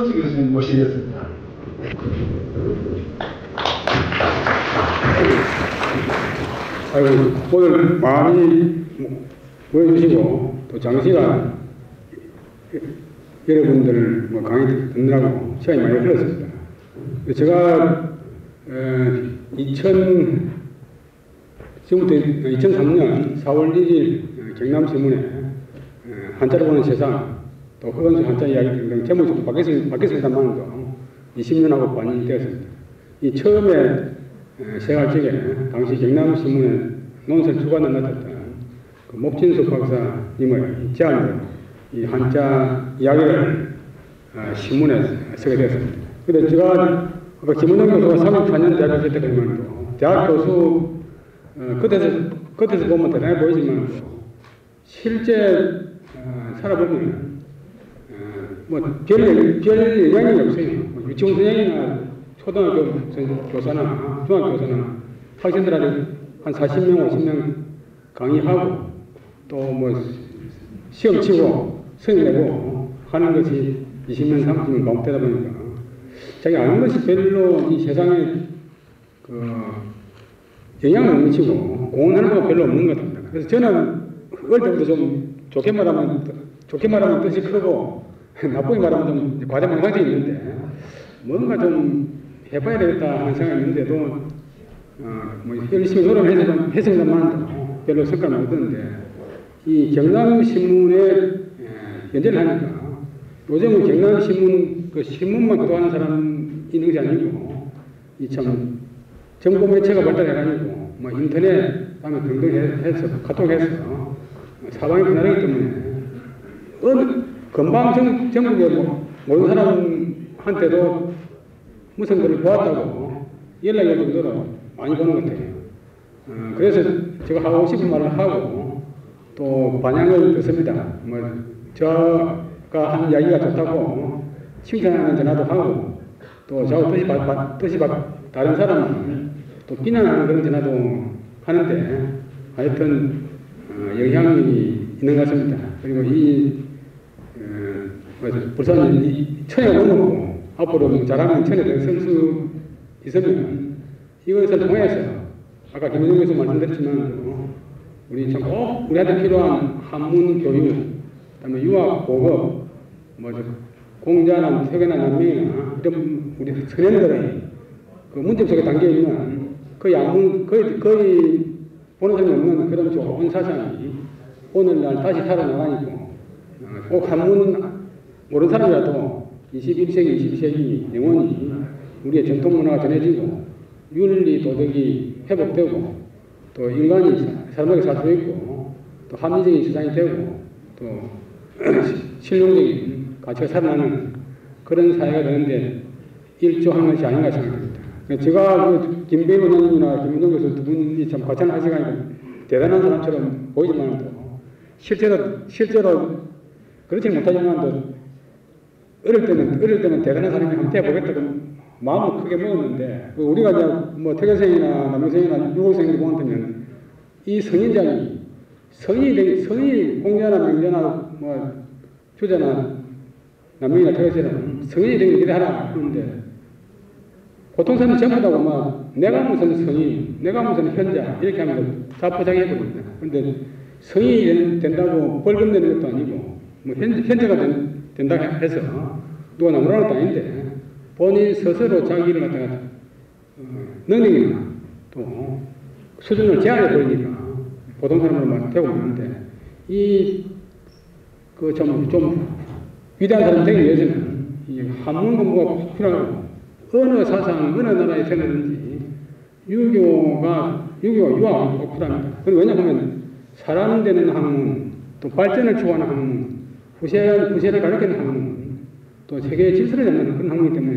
이성수 교수님 모시겠습니다. 오늘 많이 모여주시고 또 장시간 여러분들 강의 듣느라고 시간이 많이 흘렀습니다. 제가 2003년 4월 1일 경남신문에 한자로 보는 세상 또 허건수 한자 이야기 등등 제목이 좀 바뀌었습니다만도 20년하고 반이 되었습니다. 이 처음에 생활직에 당시 경남신문에 논설 주관을 맡았던 그 목진숙 박사님의 제안으로 이 한자 이야기를 신문에 쓰게 되었습니다. 근데 제가 아까 김은영 교수가 34년 대학 교수 때 그러면 대학 교수 겉에서 보면 대단해 보이지만 실제 살아보면 별 영향이 없어요. 유치원 선생이나 초등학교 교사나 중학교 교사나 학생들한테 한 40명, 50명 강의하고 또 시험 치고 성의 내고 하는 것이 20년, 30년 반복되다 보니까 자기 아는 것이 별로 이 세상에 영향을 못 미치고 공헌하는 거 별로 없는 것 같습니다. 그래서 저는 어릴 때부터 좀 좋게 말하면 뜻이 크고 나쁘게 말하면 좀 과대망상이 있는데 뭔가 좀 해봐야 되겠다 하는 생각이 있는데도 열심히 노력을 했습니다만 별로 성과를 못 얻었는데 이 경남신문에 연재를 하니까 요즘은 경남신문 그 신문만 구독하는 사람 있는 것이 아니고 이 참 정보 매체가 발달해가지고 인터넷 다음에 등등 해서 카톡해서 사방이 분할하기 때문에 금방 전국에 모든 사람한테도 무슨 글을 보았다고 연락이 올 정도로 많이 보는 것 같아요. 그래서 제가 하고 싶은 말을 하고 또 반향을 듣습니다. 저가 한 이야기가 좋다고 칭찬하는 전화도 하고 또 저하고 뜻이 다른 사람은 또 비난하는 그런 전화도 하는데 하여튼 영향이 있는 것 같습니다. 그리고 부산 천에 넘었고 앞으로 잘하면 천에 더 쓸 수 있으면 이것을 통해서 아까 김은영 교수 말씀드렸지만 우리 참 꼭 우리한테 필요한 한문 교육, 그다음에 유학 보급, 공자나 세계나 난민이나 이런 우리 선현들의 그 문제 속에 담겨 있는 거의 보는 사람이 없는 그런 좋은 사상이 오늘날 다시 살아나가니까 꼭 한문 모르는 사람이라도 21세기, 22세기 영원히 우리의 전통 문화가 전해지고 윤리, 도덕이 회복되고 또 인간이 사람에게 살 수 있고 또 합리적인 세상이 되고 또 실용적인 가치가 살아나는 그런 사회가 되는데 일조한 것이 아닌가 생각합니다. 제가 김배일 원장님이나 김은정 교수 두 분이 참 과찬 시간이 대단한 사람처럼 보이지만 실제로 그렇지 못하지만 어릴 때는 대단한 사람이 한테 해보겠다고 마음을 크게 먹었는데 우리가 이제 태교생이나 남교생이나 유고생들 보면 이 성인이 공자나 명자나 주자나 남명이나 태교생은 성인이 되기 기대하라 하는데 보통 사람은 전부 다 내가 무슨 성인, 내가 무슨 현자 이렇게 하면 자포자기해버립니다. 그런데 성인이 된다고 벌금 내는 것도 아니고 현자가 된다고 해서 누가 나무라는 것도 아닌데 본인 스스로 자기 일을 갖다가 능력이나 또 수준을 제한해 버리니까 보통 사람으로 되고 있는데 좀 위대한 사람 되기 위해서는 이 한문 공부가 꼭 필요하고 어느 사상, 어느 나라에 태어나든지 유교가 유학이 꼭 필요합니다. 왜냐하면 사람 되는 학문, 또 발전을 추구하는 학문, 후세를 가르치는 학문, 또 세계의 질서를 잡는 그런 학문이기 때문에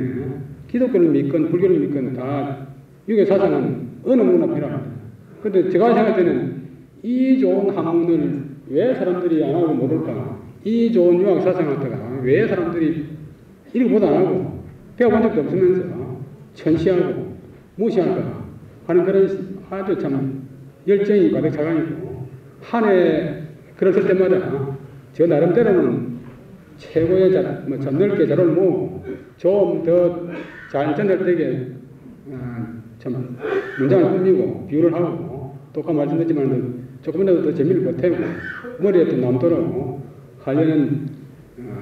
기독교를 믿건 불교를 믿건 다 유교 사상은 어느 누구나 필요합니다. 그런데 제가 생각할 때는 이 좋은 학문을 왜 사람들이 안 하고 모를까? 이 좋은 유학 사상을 갖다가 왜 사람들이 읽어보도 안 하고 배워본 적도 없으면서 천시하고 무시할까 하는 그런 아주 참 열정이 가득 차가지고 한 해 글을 쓸 때마다 저 나름대로는 최고의 참 넓게 자료를 모으고 좀 더 잘 전달되게 참 문장을 꾸미고 비유를 하고 또 아까 말씀드렸지만 조금이라도 더 재미를 보태고 머리에 또 남도록 하려는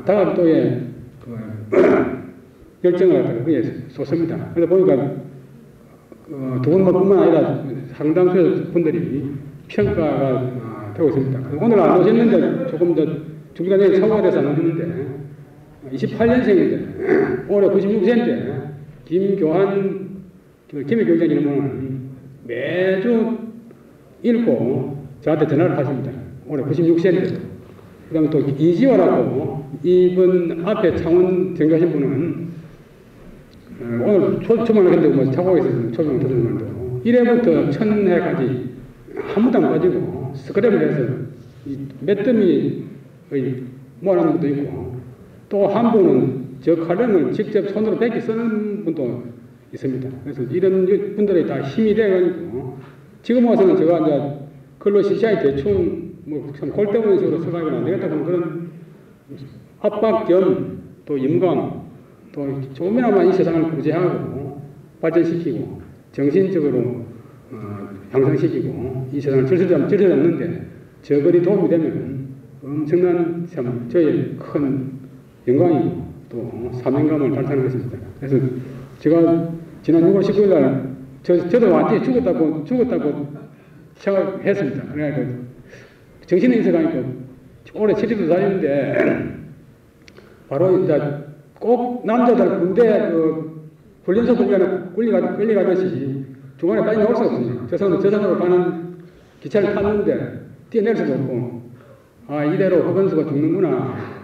다각도의 열정을 갖다가 거기에 쏟습니다. 그러다 보니까 두 분뿐만 아니라 상당수 분들이 평가가 되고 있습니다. 오늘 안 오셨는데 조금 더 준비가 되게 사고가 돼서 안 오셨는데 28년생인데 올해 96세인데 김교한 김혜교장 이름은 매주 읽고 저한테 전화를 하십니다. 올해 96세인데 그 다음에 또 이지화라고 이분 앞에 창원 전교하신 분은 오늘 초중학교 근데 뭐 차고에 있었어요. 초중학교 초중학교 1회부터 1000회까지 한 번도 안 빠지고 스크랩을 해서 몇 더미의 모아놓은 것도 있고 또 한 분은 저 칼럼을 직접 손으로 뺏기 쓰는 분도 있습니다. 그래서 이런 분들이 다 힘이 돼가지고 지금 와서는 제가 이제 글로 시시하게 대충 뭐참 골때리는 식으로 써가지고는 안 되겠다 그런 그런 압박 겸 또 임강 또 조금이나마 이 세상을 구제하고 발전시키고 정신적으로 향상시키고 이 세상을 질서잡는데 저 글이 도움이 되면 엄청난 참 저의 큰 영광이고 또 사명감을 달성하는 것입니다. 그래서 제가 지난 6월 19일 날 저도 완전히 죽었다고 생각했습니다. 그래가지고 정신에 있어가니까 올해 70도 다니는데 바로 이제 꼭 남자들 군대 훈련소 끌려가듯이 중간에 빨리 나올 수가 없습니다. 저선으로 가는 기차를 탔는데 뛰어낼 수도 없고 이대로 허건수가 죽는구나.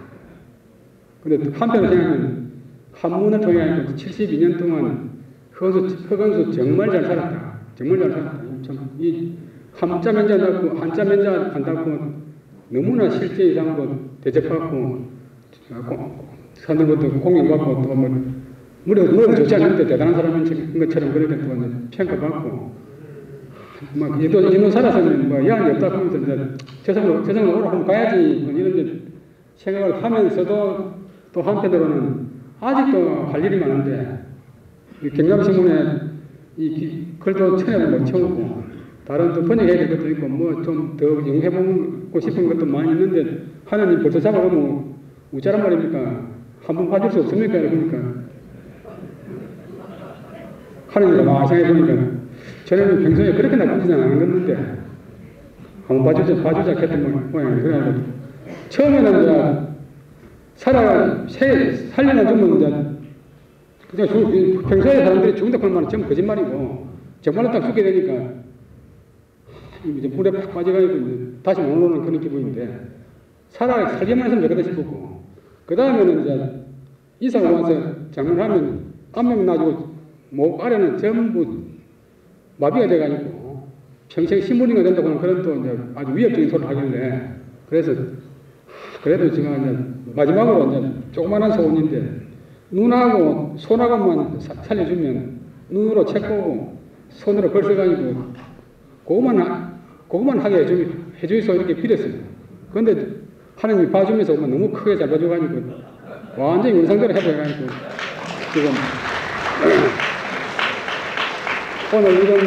근데 한편으로 생각하면 한문을 통해 72년 동안 허건수 정말 잘 살았다. 정말 잘 살았다. 이 한자 면제 한다고 너무나 실제 이상으로 대접받고 사람들부터 공연받고 또 머리가 좋지 않은데 대단한 사람인 것처럼 그렇게 또 평가받고 이놈 살아서는 뭐 여한이 없다 하면서 이제 세상으로 오라 하면 가야지 뭐 이런 생각을 하면서도 또 한편으로는 아직도 할 일이 많은데 경남신문에 이 글도 천여를 못 채우고 다른 또 번역해야 될 것도 있고 뭐 좀 더 연구해보고 싶은 것도 많이 있는데 하나님 벌써 잡아가면 우짜란 말입니까? 한 번 봐줄 수 없습니까? 그러니까 하나님과 마상해 보니까 저는 평소에 그렇게 나쁜 짓은 안 했는데 한번 봐주자 했던 모양이에요. 그래가지고 처음에는 이제 살려나 주면 이제 그냥 평소에 사람들이 죽는다 그런 말은 전부 거짓말이고 정말로 딱 죽게 되니까 이제 물에 팍 빠져가지고 다시 못 오는 그런 기분인데 살기만 했으면 되겠다 싶었고 그 다음에는 이제 이사가 와서 장문하면 안면 놔주고 목 아래는 전부 마비가 돼가지고 평생 신부링이 된다고 하는 그런 또 이제 아주 위협적인 소리를 하길래 그래서 그래도 제가 이제 마지막으로 이제 조그만한 소원인데 눈하고 손하고만 살려주면 눈으로 책 보고 손으로 글 써가지고 그거만 하게 해주이소 이렇게 빌었습니다. 그런데 하나님이 봐주면서 너무 크게 잘 봐줘가지고 완전히 원상대로 해버려가지고 지금 오늘 이런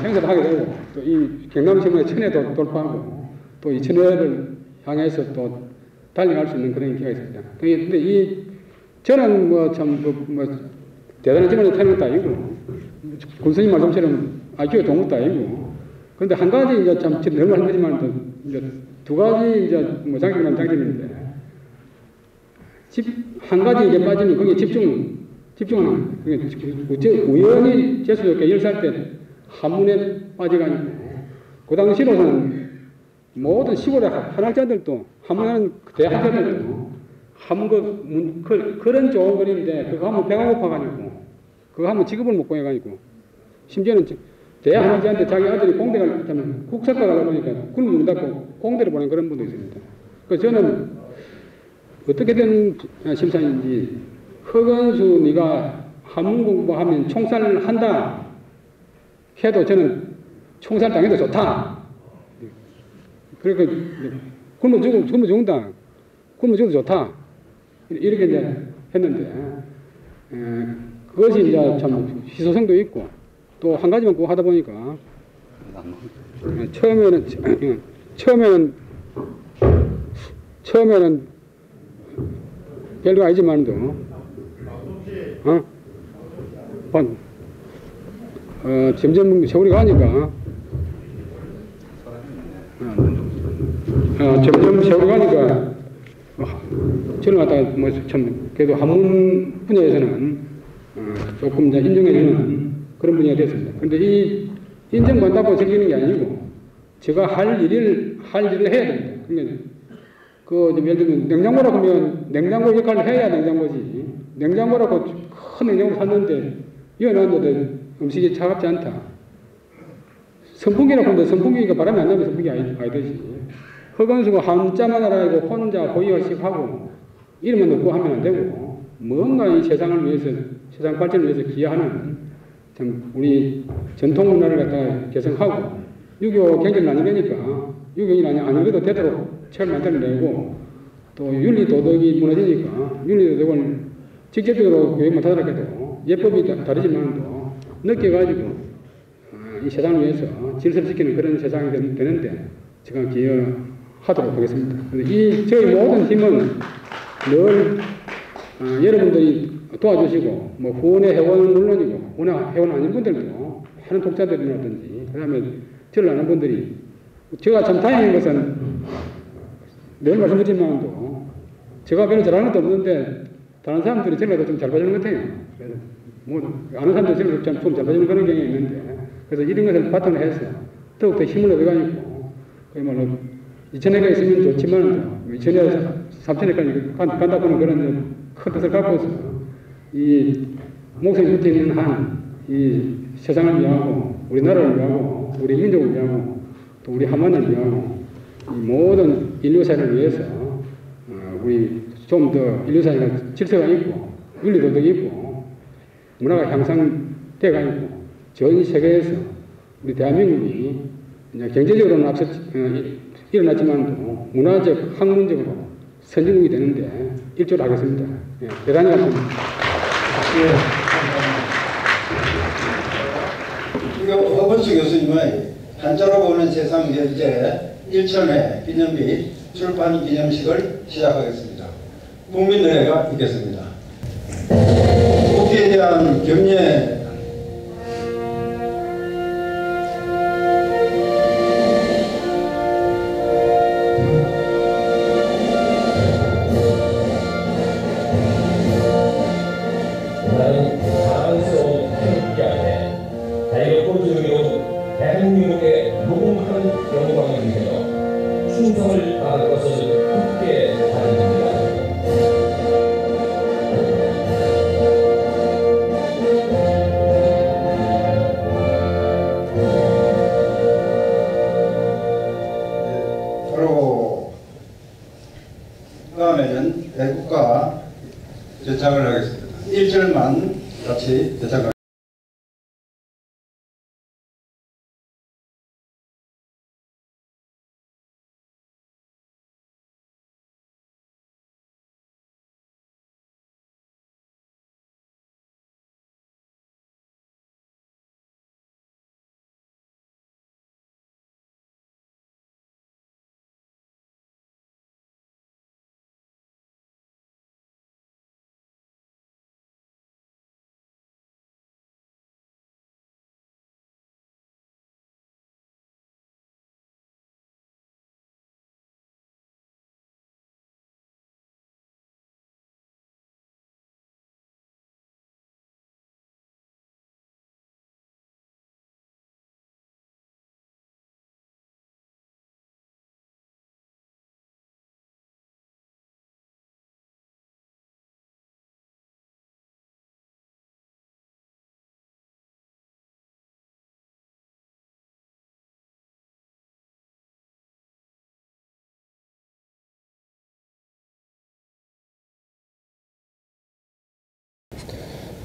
행사를 하게 되고 또 이 경남신문의 1000회도 돌파하고 또 이 1000회를 향해서 또 달려갈 수 있는 그런 기회가 있습니다. 근데 저는 뭐 대단한 직원을 타는 것도 아니고 군수님 말씀처럼 IQ가 좋은 것도 아니고 그런데 한 가지 이제 참 늘 말씀드리지만 이제 두 가지 이제 뭐 장점이란 장점인데 한 가지 이제 빠지면 거기에 집중하는 우연히 재수없게 10살 때 한문에 빠져가지고 그 당시로서는 모든 시골의 한학자들도 한문하는 대학자들도 한문 그런 좋은 글인데 그거 하면 배가 고파가지고 그거 하면 직업을 못 구해가지고 심지어는 대학 한학자한테 자기 아들이 공대 가면 국사과 가다 보니까 굶어 죽는다고 공대를 보낸 그런 분도 있습니다. 그래서 저는 어떻게 된 심산인지 허건수 네가 한문 공부하면 총살을 한다 해도 저는 총살 당해도 좋다. 그러니까 굶어 죽는다. 굶어 죽어도 좋다. 이렇게 이제 했는데 그것이 이제 참 희소성도 있고 또 한 가지만 꼭 하다 보니까 처음에는 별거 아니지만도 점점 세월이 가니까 점점 세월이 가니까 저는 갖다가 뭐 참 그래도 한문 분야에서는 조금 이제 인정해주는 그런 분야가 됐습니다. 그런데 이 인정받다고 생기는 게 아니고 제가 할 일을 해야 됩니다. 그러니까 예를 들면 냉장고라고 하면 냉장고 역할을 해야 냉장고지. 냉장고라고 큰 냉장고 샀는데 이어놨는데 음식이 차갑지 않다. 선풍기라고 하는데 선풍기가 바람이 안 나면 선풍기 아니듯이 허건수가 한자만 알아가지고 혼자 보이어식하고 이름만 넣고 하면 안 되고 뭔가 이 세상을 위해서 세상 발전을 위해서 기여하는 참 우리 전통 문화를 갖다가 개성하고 6.25 경제를 나누려니까 6.25이 아니어도 되도록 책을 만들어내고 또 윤리도덕이 무너지니까 윤리도덕을 직접적으로 교육 못하더라도 예법이 다르지만도 느껴가지고 이 세상을 위해서 질서를 지키는 그런 세상이 되는데 제가 기여하도록 하겠습니다. 저희 모든 팀은 늘 여러분들이 도와주시고 뭐 후원의 회원은 물론이고 회원 아닌 분들도 하는 독자들이라든지 그 다음에 저를 아는 분들이 제가 참 다행인 것은 늘 말씀드리지만도 제가 별로 잘하는 것도 없는데 다른 사람들이 저를 좀 잘 봐주는 것 같아요. 그래서 뭐 아는 사람들이 저를 좀 잘 봐주는 그런 경향이 있는데 그래서 이런 것을 바탕으로 해서 더욱더 힘을 얻어가지고 그야말로 2,000회가 있으면 좋지만 2,000회 3,000회까지 간다 보는 그런 큰 뜻을 갖고서 이 목숨이 붙어 있는 한 이 세상을 위하고 우리나라를 위하고 우리 민족을 위하고 또 우리 한반도를 위하고 이 모든 인류사를 위해서 우리 좀 더 인류사회가 질서가 있고 윤리도덕이 있고 문화가 향상돼가 있고 전 세계에서 우리 대한민국이 경제적으로는 앞서 일어났지만도 문화적, 학문적으로 선진국이 되는데 일조를 하겠습니다. 예, 대단히 감사합니다. 허건수 교수님의 한자로 보는 세상 결제 1,000회 기념비 출판 기념식을 시작하겠습니다. 국민노래가 있겠습니다. 국기에 대한 경례 대한민국의 무궁한 영광을 위하여 충성을 다할 것을 굳게 다짐합니다. 바로 다음에는 애국가 제창을 하겠습니다. 1절만 같이 제창을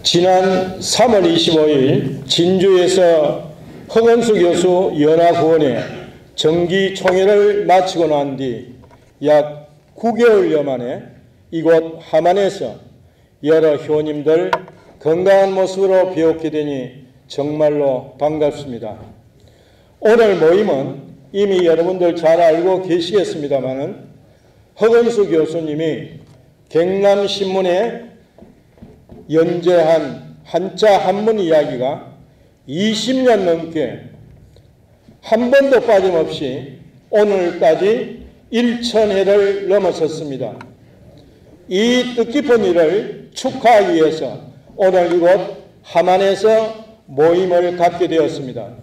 지난 3월 25일 진주에서 허건수 교수 연화구원의 정기총회를 마치고 난 뒤 약 9개월여 만에 이곳 함안에서 여러 효님들 건강한 모습으로 배웠게 되니 정말로 반갑습니다. 오늘 모임은 이미 여러분들 잘 알고 계시겠습니다마는 허건수 교수님이 경남신문에 연재한 한자 한문 이야기가 20년 넘게 한 번도 빠짐없이 오늘까지 1000회를 넘어섰습니다. 이 뜻깊은 일을 축하하기 위해서 오늘 이곳 함안에서 모임을 갖게 되었습니다.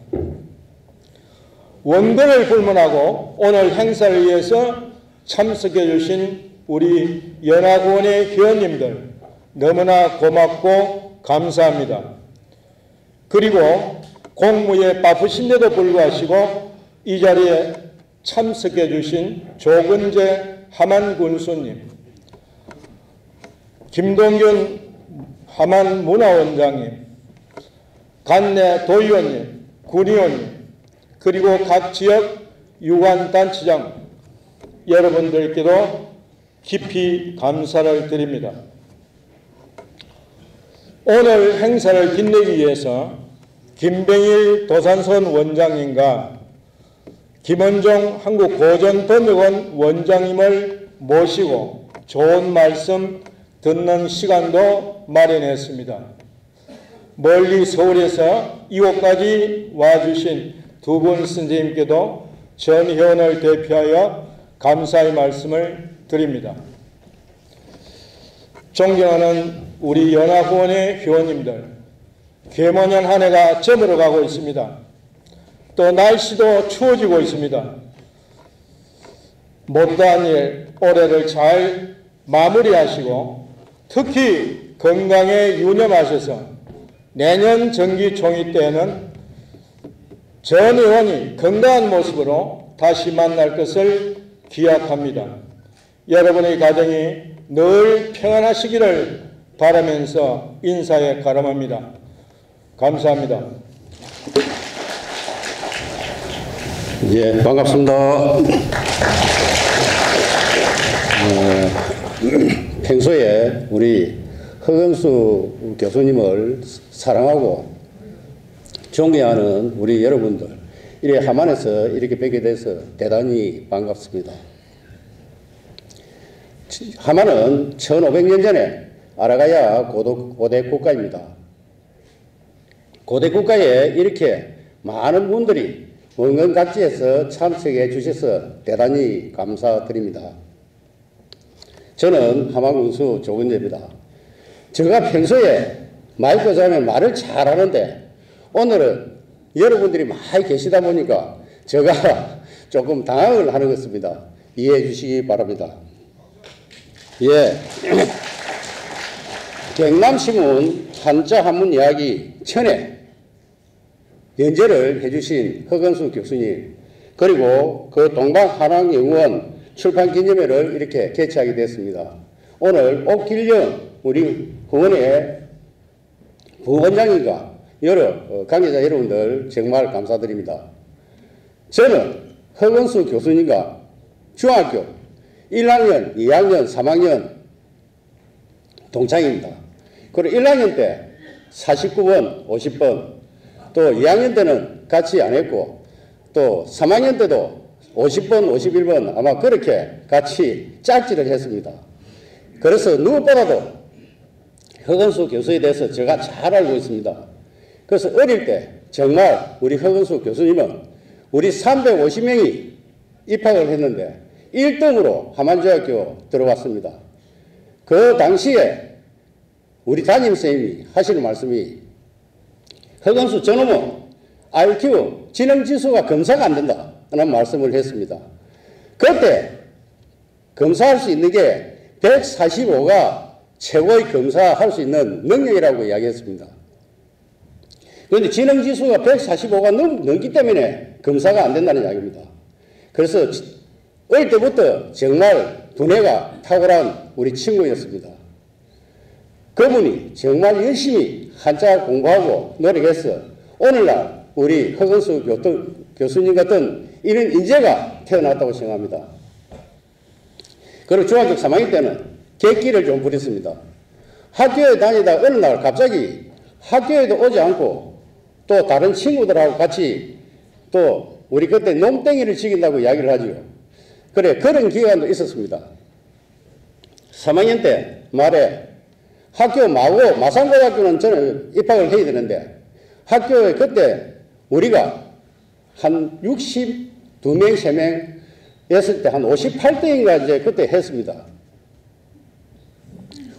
원근을 불문하고 오늘 행사를 위해서 참석해 주신 우리 연화구원의 회원님들 너무나 고맙고 감사합니다. 그리고 공무에 바쁘신데도 불구하시고 이 자리에 참석해 주신 조근재 함안군수님, 김동균 함안문화원장님, 간내 도의원님, 군의원님, 그리고 각 지역 유관단체장 여러분들께도 깊이 감사를 드립니다. 오늘 행사를 빛내기 위해서 김병일 도산선 원장님과 김원종 한국고전번역원 원장님을 모시고 좋은 말씀 듣는 시간도 마련했습니다. 멀리 서울에서 이곳까지 와주신 두 분 선생님께도 전 회원을 대표하여 감사의 말씀을 드립니다. 존경하는 우리 연화구원의 회원님들, 계모년 한 해가 저물어 가고 있습니다. 또 날씨도 추워지고 있습니다. 못다한 일 올해를 잘 마무리하시고 특히 건강에 유념하셔서 내년 정기총회 때에는 전 의원이 건강한 모습으로 다시 만날 것을 기약합니다. 여러분의 가정이 늘 평안하시기를 바라면서 인사에 가름합니다. 감사합니다. 예, 반갑습니다. 평소에 우리 허건수 교수님을 사랑하고 존경하는 우리 여러분들, 이래 함안에서 이렇게 뵙게 돼서 대단히 반갑습니다. 함안은 1500년 전에 아라가야 고대 국가입니다. 고대 국가에 이렇게 많은 분들이 원근 각지에서 참석해 주셔서 대단히 감사드립니다. 저는 함안군수 조근재입니다. 제가 평소에 마이크 잡으면 말을 잘하는데 오늘은 여러분들이 많이 계시다 보니까 제가 조금 당황을 하는 것입니다. 이해해 주시기 바랍니다. 예. 경남신문 한자 한문 이야기 1000회 연재를 해주신 허건수 교수님, 그리고 그 동방한왕연구원 출판기념회를 이렇게 개최하게 됐습니다. 오늘 옥길령 우리 후원의 부원장님과 여러 관계자 여러분들 정말 감사드립니다. 저는 허건수 교수님과 중학교 1학년, 2학년, 3학년 동창입니다. 그리고 1학년 때 49번, 50번, 또 2학년 때는 같이 안 했고, 또 3학년 때도 50번, 51번 아마 그렇게 같이 짝지를 했습니다. 그래서 누구보다도 허건수 교수에 대해서 제가 잘 알고 있습니다. 그래서 어릴 때 정말 우리 허건수 교수님은 우리 350명이 입학을 했는데 1등으로 함안중학교 들어왔습니다. 그 당시에 우리 담임선생님이 하시는 말씀이 허건수 저놈은 IQ 지능지수가 검사가 안 된다 라는 말씀을 했습니다. 그때 검사할 수 있는 게 145가 최고의 검사할 수 있는 능력이라고 이야기했습니다. 그런데 지능지수가 145가 넘기 때문에 검사가 안 된다는 이야기입니다. 그래서 어릴 때부터 정말 두뇌가 탁월한 우리 친구였습니다. 그분이 정말 열심히 한자 공부하고 노력해서 오늘날 우리 허건수 교수님 같은 이런 인재가 태어났다고 생각합니다. 그리고 중학교 3학년 때는 객기를 좀 부렸습니다. 학교에 다니다 어느 날 갑자기 학교에도 오지 않고 또 다른 친구들하고 같이 또 우리 그때 농땡이를 지긴다고 이야기를 하죠. 그래, 그런 기간도 있었습니다. 3학년 때 말에 학교 마산고등학교는 저는 입학을 해야 되는데 학교에 그때 우리가 한 62명, 3명 했을 때 한 58대인가 이제 그때 했습니다.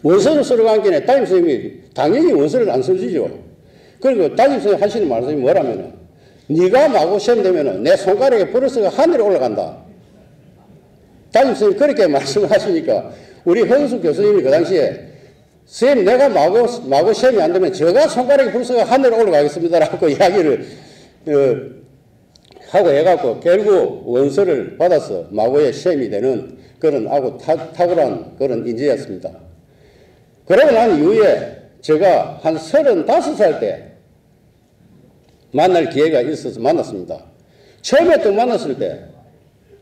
원서를 쓰러 간 김에 담임선생님이 당연히 원서를 안 써주죠. 그리고 담임선생님 하시는 말씀이 뭐라면은 네가 마고 시험 되면은 내 손가락에 브러스가 하늘에 올라간다. 담임선생님이 그렇게 말씀하시니까 우리 현수 교수님이 그 당시에 선생님 내가 마고 시험이 안 되면 제가 손가락에 브러스가 하늘에 올라가겠습니다라고 이야기를 하고 해갖고 결국 원서를 받아서 마고에 시험이 되는 그런 아주 탁월한 그런 인재였습니다. 그러고 난 이후에 제가 한 35살 때 만날 기회가 있어서 만났습니다. 처음에 또 만났을 때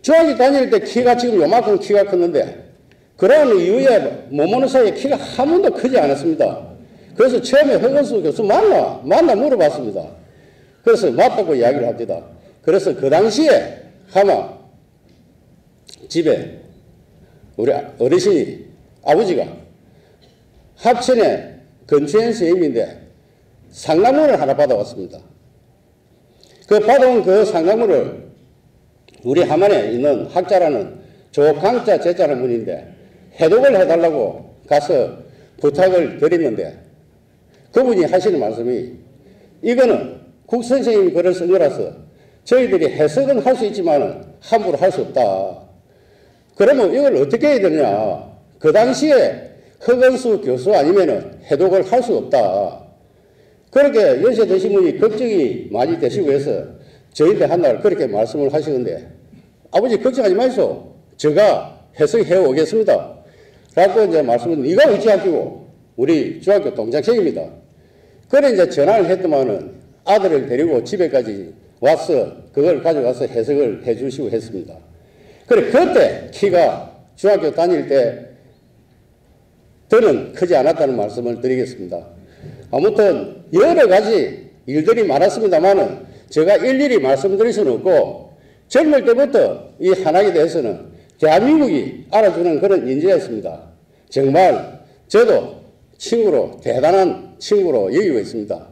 중학교 다닐 때 키가 지금 요만큼 키가 컸는데 그러는 이후에 못 오는 사이에 키가 한 번도 크지 않았습니다. 그래서 처음에 허건수 교수 만나 물어봤습니다. 그래서 맞다고 이야기를 합니다. 그래서 그 당시에 아마 집에 우리 어르신이 아버지가 합천에 근처엔 선생님인데 상담문을 하나 받아왔습니다. 그 받아온 그 상담문을 우리 함안에 있는 학자라는 조강자 제자라는 분인데 해독을 해달라고 가서 부탁을 드렸는데 그분이 하시는 말씀이 이거는 국선생님이 글을 쓴 거라서 저희들이 해석은 할 수 있지만 함부로 할 수 없다. 그러면 이걸 어떻게 해야 되느냐. 그 당시에 허건수 교수 아니면은 해독을 할 수 없다. 그렇게 연세 드신 분이 걱정이 많이 되시고 해서 저희한테 한날 그렇게 말씀을 하시는데 아버지 걱정하지 마시오. 제가 해석해 오겠습니다. 라고 이제 말씀을 네가 어찌 학교고 우리 중학교 동창생입니다. 그래 이제 전화를 했더만은 아들을 데리고 집에까지 와서 그걸 가져가서 해석을 해 주시고 했습니다. 그래 그때 키가 중학교 다닐 때 더는 크지 않았다는 말씀을 드리겠습니다. 아무튼 여러 가지 일들이 많았습니다만은 제가 일일이 말씀드릴 수는 없고 젊을 때부터 이 한학에 대해서는 대한민국이 알아주는 그런 인재였습니다. 정말 저도 친구로 대단한 친구로 여기고 있습니다.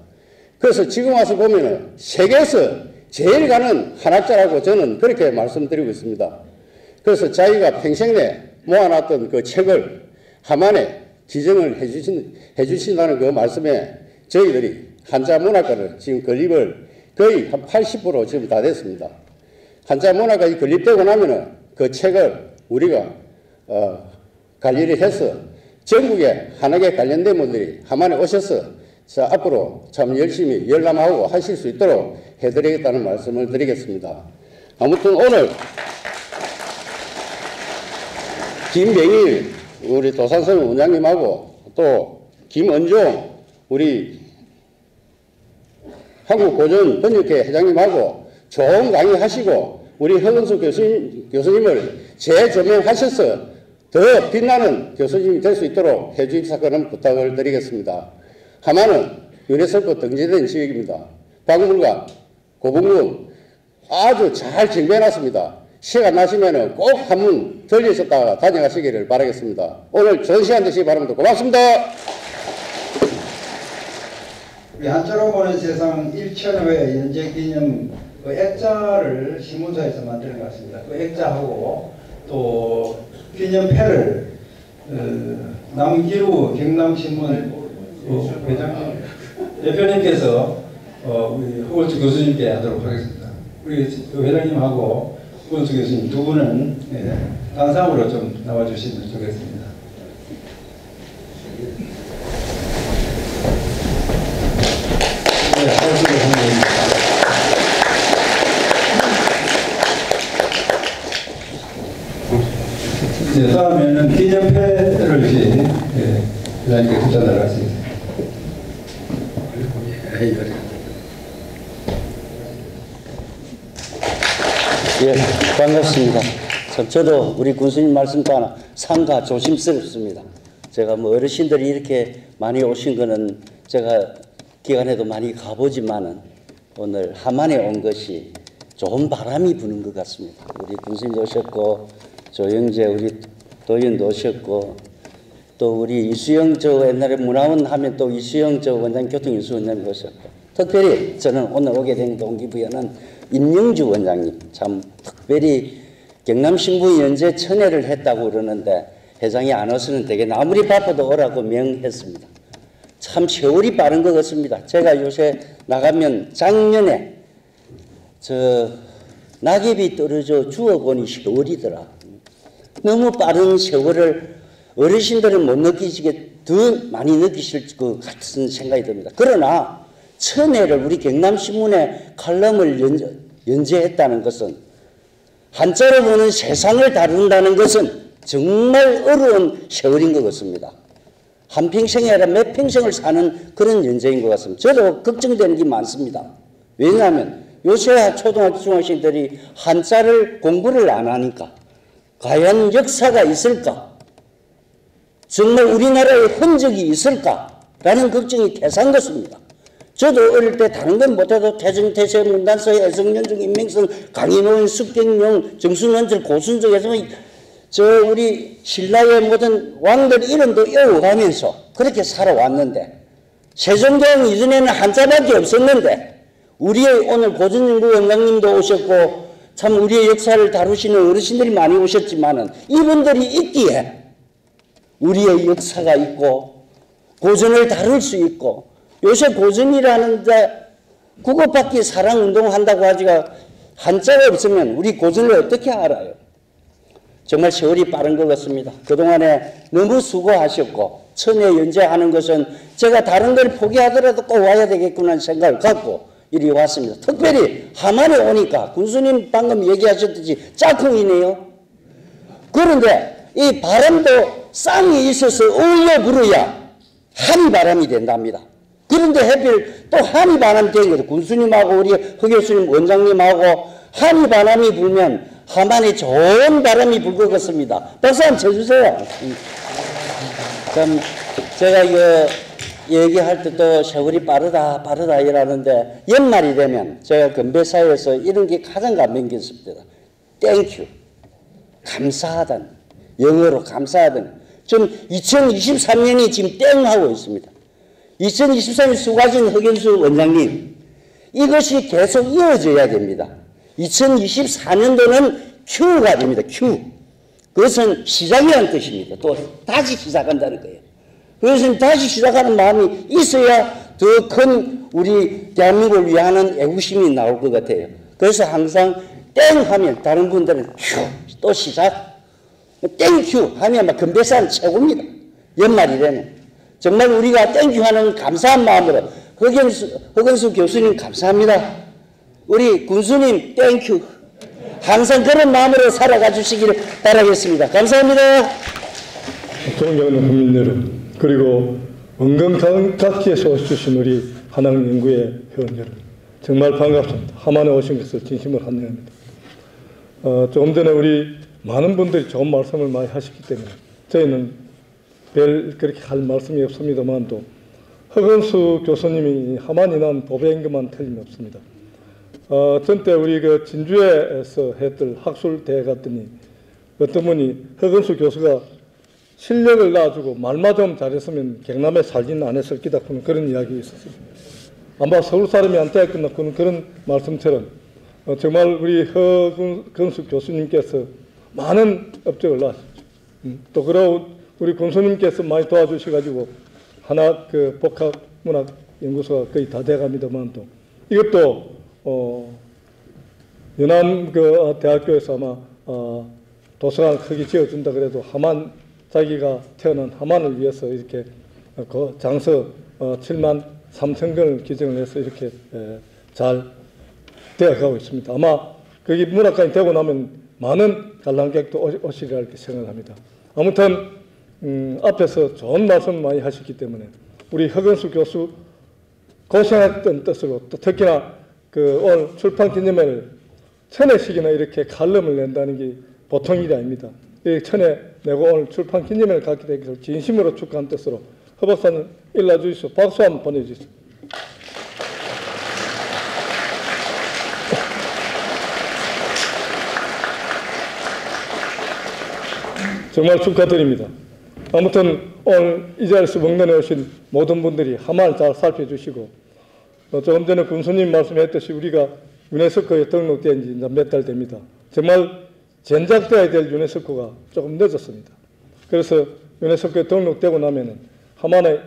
그래서 지금 와서 보면은 세계에서 제일 가는 한학자라고 저는 그렇게 말씀드리고 있습니다. 그래서 자기가 평생 내 모아놨던 그 책을 함안에 지정을 해주신다는 그 말씀에 저희들이 한자문학과를 지금 건립을 거의 한 80% 지금 다 됐습니다. 한자문학과가 건립되고 나면은 그 책을 우리가 관리를 해서 전국에 한학에 관련된 분들이 함안에 오셔서 자, 앞으로 참 열심히 열람하고 하실 수 있도록 해드리겠다는 말씀을 드리겠습니다. 아무튼 오늘 김병일 우리 도산서원 원장님하고 또 김은종 우리 한국고전번역회 회장님하고 좋은 강의하시고 우리 허건수 교수님을 재조명하셔서 더 빛나는 교수님이 될 수 있도록 해주십사 그런 부탁을 드리겠습니다. 함안은 유네스코 등재된 지역입니다. 박물관, 고분군 아주 잘 정비해놨습니다. 시간 나시면 꼭 한번 들리셨다가 다녀가시기를 바라겠습니다. 오늘 좋은 시간 되시기 바랍니다. 고맙습니다. 우리 한자로 보는 세상 1000회 연재기념 그 액자를 신문사에서 만드는 것 같습니다. 그 액자하고 또 기념패를 남기루 경남신문 회장님 대표님께서 우리 허건수 교수님께 하도록 하겠습니다. 우리 회장님하고 허건수 교수님 두 분은 단상으로 좀 나와주시면 좋겠습니다. 네, 이제 다음에는 기념패를 이렇게 회장님께 부탁을 하겠습니다. 예, 반갑습니다. 저도 우리 군수님 말씀 따라 상가 조심스럽습니다. 제가 뭐 어르신들이 이렇게 많이 오신 거는 제가 기간에도 많이 가보지만은 오늘 함안에 온 것이 좋은 바람이 부는 것 같습니다. 우리 군수님도 오셨고 조영재 우리 도의원도 오셨고 또 우리 이수영 저 옛날에 문화원 하면 또 이수영 저 원장 교통인수 원장님 오셨고 특별히 저는 오늘 오게 된 동기부여는 임영주 원장님 참 특별히 경남신부 연재 천회를 했다고 그러는데 회장이 안 오서는 되게 아무리 바빠도 오라고 명했습니다. 참 세월이 빠른 것 같습니다. 제가 요새 나가면 작년에 저 낙엽이 떨어져 죽어보니 세월이더라. 너무 빠른 세월을 어르신들은 못 느끼시게 더 많이 느끼실 것 같은 생각이 듭니다. 그러나 천회를 우리 경남신문에 칼럼을 연재했다는 것은 한자로 보는 세상을 다룬다는 것은 정말 어려운 세월인 것 같습니다. 한평생이 아니라 몇 평생을 사는 그런 연재인 것 같습니다. 저도 걱정되는 게 많습니다. 왜냐하면 요새 초등학교 중학생들이 한자를 공부를 안 하니까 과연 역사가 있을까? 정말 우리나라에 흔적이 있을까라는 걱정이 태산 것입니다. 저도 어릴 때 다른 건 못해도 태정, 태세, 문단서, 애성연중, 인명성, 강인호인, 숙경용, 정순원절, 고순적에서 저 우리 신라의 모든 왕들 이름도 외워가면서 그렇게 살아왔는데 세종대왕 이전에는 한자밖에 없었는데 우리의 오늘 고전연구 원장님도 오셨고 참 우리의 역사를 다루시는 어르신들이 많이 오셨지만은 이분들이 있기에 우리의 역사가 있고 고전을 다룰 수 있고 요새 고전이라는데 국어받기 사랑운동 한다고 하지가 한자가 없으면 우리 고전을 어떻게 알아요? 정말 세월이 빠른 것 같습니다. 그동안에 너무 수고하셨고 천회 연재하는 것은 제가 다른 걸 포기하더라도 꼭 와야 되겠구나 생각을 갖고 이리 왔습니다. 특별히 함안에 오니까 군수님 방금 얘기하셨듯이 짝꿍이네요. 그런데 이 바람도 쌍이 있어서 어울려 불어야 한이 바람이 된답니다. 그런데 하필 또 한이 바람이 된 거죠. 군수님하고 우리 허 교수님 원장님하고 한이 바람이 불면 함안에 좋은 바람이 불 것 같습니다. 박수 한번 쳐주세요. 참 제가 이거 얘기할 때도 세월이 빠르다 이러는데 연말이 되면 제가 건배사에서 이런 게 가장 감명깊습니다. 땡큐, 감사하다는, 영어로 감사하다는. 지금 2023년이 지금 땡 하고 있습니다. 2023년 수고하신 허경수 원장님, 이것이 계속 이어져야 됩니다. 2024년도는 Q가 됩니다. Q. 그것은 시작이라는 뜻입니다. 또 다시 시작한다는 거예요. 그것은 다시 시작하는 마음이 있어야 더 큰 우리 대한민국을 위하는 애국심이 나올 것 같아요. 그래서 항상 땡 하면 다른 분들은 Q 또 시작. 땡큐 하면 막 건배사는 최고입니다. 연말이 되면. 정말 우리가 땡큐 하는 감사한 마음으로 허경수 교수님 감사합니다. 우리 군수님 땡큐. 항상 그런 마음으로 살아가 주시기를 바라겠습니다. 감사합니다. 존경하는 국민 여러분, 그리고 은근각지에서 오셔주신 우리 한양연구회 회원 여러분, 정말 반갑습니다. 함안에 오신 것을 진심으로 환영합니다. 조금 전에 우리 많은 분들이 좋은 말씀을 많이 하셨기 때문에 저희는 별 그렇게 할 말씀이 없습니다만도 허경수 교수님이 함안이 난 보배인 것만 틀림없습니다. 전때 우리 그 진주에서 했던 학술대회 갔더니 어떤 분이 허경수 교수가 실력을 낳아주고 말만 좀 잘했으면 경남에 살지는 않았을 기다 그런 이야기 있었어요. 아마 서울 사람이 안 되었구나 그런 말씀처럼 정말 우리 허경수 교수님께서 많은 업적을 낳으셨죠. 또 그러고 우리 군수님께서 많이 도와주셔가지고 하나 그 복합문학연구소가 거의 다 돼갑니다만 또 이것도 연암 그 대학교에서 아마 도서관 크게 지어준다 그래도 함안 자기가 태어난 함안을 위해서 이렇게 그 장서 7만 3천 권을 기증을 해서 이렇게 잘 되어가고 있습니다. 아마 거기 문학관이 되고 나면 많은 관람객도 오시리라 이렇게 생각합니다. 아무튼 앞에서 좋은 말씀 많이 하셨기 때문에 우리 허경수 교수 고생했던 뜻으로 또 특히나 그 오늘 출판 기념회를 1000회씩이나 이렇게 칼럼을 낸다는 게 보통 일이 아닙니다. 천에 내고 오늘 출판 기념회를 갖게 되기 위해서 진심으로 축하한 뜻으로 허 박사님 일러주시오. 박수 한번 보내주시오. 정말 축하드립니다. 아무튼 오늘 이 자리에서 명단에 오신 모든 분들이 하만 잘 살펴주시고 조금 전에 군수님 말씀했듯이 우리가 유네스코에 등록된 지 몇 달 됩니다. 정말 전작되어야 될 유네스코가 조금 늦었습니다. 그래서 유네스코에 등록되고 나면은 하만의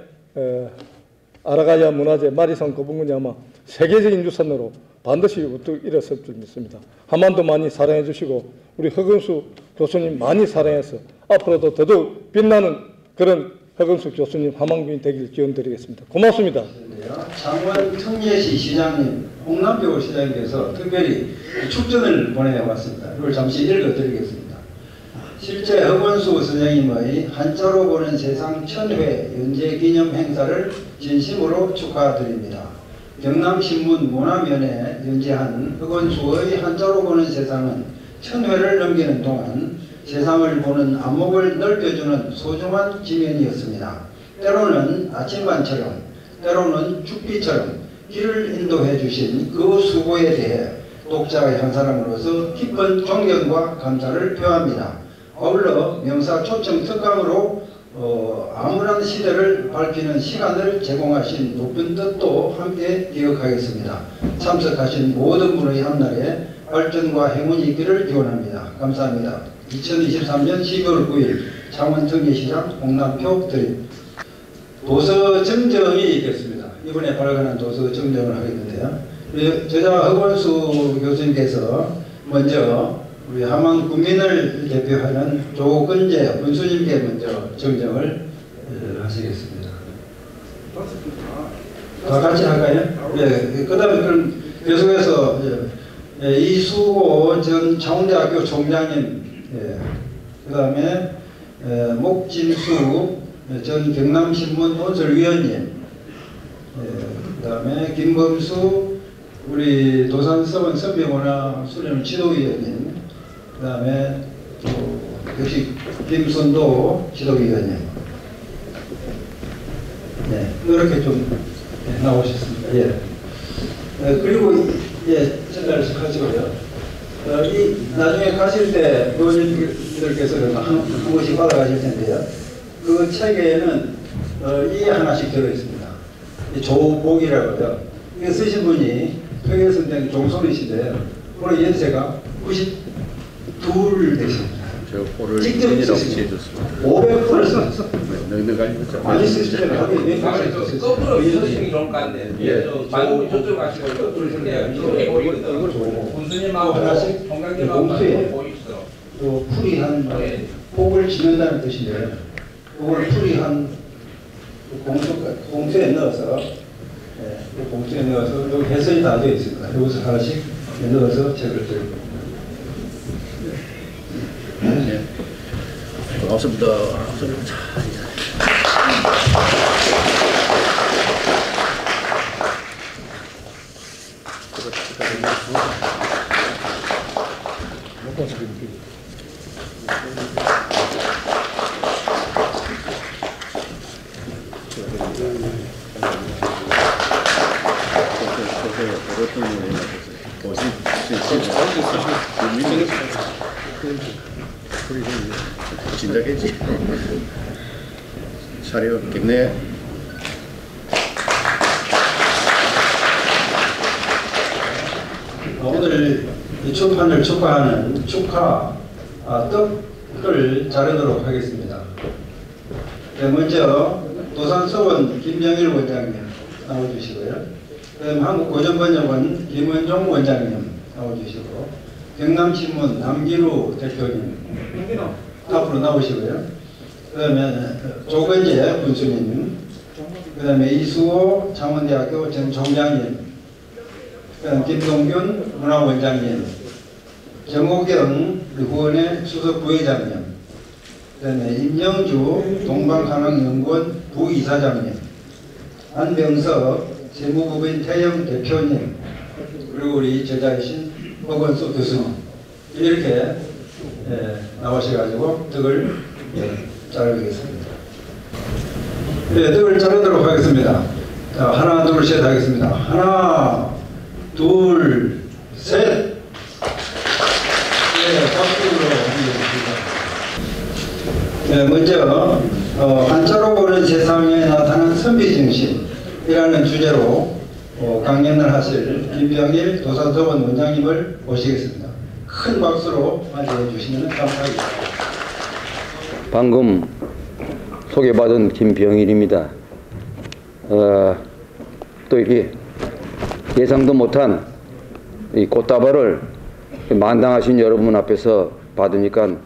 아라가야 문화재 마리산 거북문이 아마 세계적인 유산으로 반드시 우뚝 일어설 줄 믿습니다. 하만도 많이 사랑해 주시고 우리 허근수 교수님 많이 사랑해서 앞으로도 더더욱 빛나는 그런 허근수 교수님 하만군이 되길 기원드리겠습니다. 고맙습니다. 창원 청예시 시장님, 홍남표 시장님께서 특별히 축전을 보내왔습니다. 이걸 잠시 읽어드리겠습니다. 실제 허건수 선생님의 한자로 보는 세상 1000회 연재 기념 행사를 진심으로 축하드립니다. 경남신문 문화면에 연재한 허건수의 한자로 보는 세상은 1000회를 넘기는 동안 세상을 보는 안목을 넓혀주는 소중한 지면이었습니다. 때로는 아침반처럼, 때로는 죽비처럼 길을 인도해 주신 그 수고에 대해 독자의 한 사람으로서 깊은 존경과 감사를 표합니다. 아울러 명사 초청 특강으로 암울한 시대를 밝히는 시간을 제공하신 높은 뜻도 함께 기억하겠습니다. 참석하신 모든 분의 한날에 발전과 행운이 있기를 기원합니다. 감사합니다. 2023년 12월 9일 창원 청예시장 홍남표 드립. 도서 정정이 있겠습니다. 이번에 발간한 도서 정정을 하겠는데요. 저자 허건수 교수님께서 먼저 우리 하만 군민을 대표하는 조근재 군수님께 먼저 정정을 하시겠습니다. 다 같이 할까요? 예. 그 다음에 그럼 계속해서 이수호 전 창원대학교 총장님, 예. 그 다음에 목진수 전 경남신문 온설위원님, 예. 그 다음에 김범수 우리 도산서원 선비문화 수련 지도위원님, 그 다음에 역시 김순도 지도위원님, 네, 이렇게 좀 나오셨습니다. 예. 그리고 전달해서 가시고요. 나중에 가실 때 의원님들께서 한 번씩 받아가실 텐데요. 그 책에는 이 하나씩 들어있습니다. 조복이라고요. 이거 쓰신 분이 표계 선생 종손이신데요. 오늘 연세가 92 되십니다. 직접 쓰신 500%를 쓰셨습니다. 많이 쓰시잖아요. 거꾸로 이소식이 좋을 것 같네. 말고 저쪽 가시고 거꾸로 이렇게 군수님하고 하나씩 총장님하고 보이시죠. 또 풀이 한 복을 지는다는 뜻인데요. 그걸 풀이 한 봉투에 넣어서 봉투에 넣어서 여기 해설이 다 되어 있습니다. 여기서 하나씩 넣어서 책을 드립니다. 고맙습니다. 진작했지. 차려겠네. 오늘 이 출판을 축하하는 축하 떡을 자르도록 하겠습니다. 먼저 도산서원 김정일 원장님 나와주시고요. 그다음 한국고전번역원 김원종 원장님 나와주시고, 경남신문 남기루 대표님 앞으로 나오시고요. 그 다음에 조근재 군수님, 그 다음에 이수호 창원대학교 전 총장님, 그 다음 김동균 문화원장님, 정호경 후원의 수석 부회장님, 그 다음에 임영주 동방한학연구원 부이사장님, 안병석 세무법인 태영 대표님, 그리고 우리 저자이신 허건수 교수님, 이렇게 나오셔가지고 떡을 자르겠습니다. 떡을 자르도록 하겠습니다. 자, 하나, 둘, 셋 하겠습니다. 하나, 둘, 셋. 박수로 옮겨주시고. 먼저 한자로 보는 세상에 나타난 선비정신이라는 주제로 강연을 하실 김병일 도산서원 원장님을 모시겠습니다. 큰 박수로 맞이해 주시면 감사하겠습니다. 방금 소개받은 김병일입니다. 또 이게 예상도 못한 이 꽃다발을 만당하신 여러분 앞에서 받으니까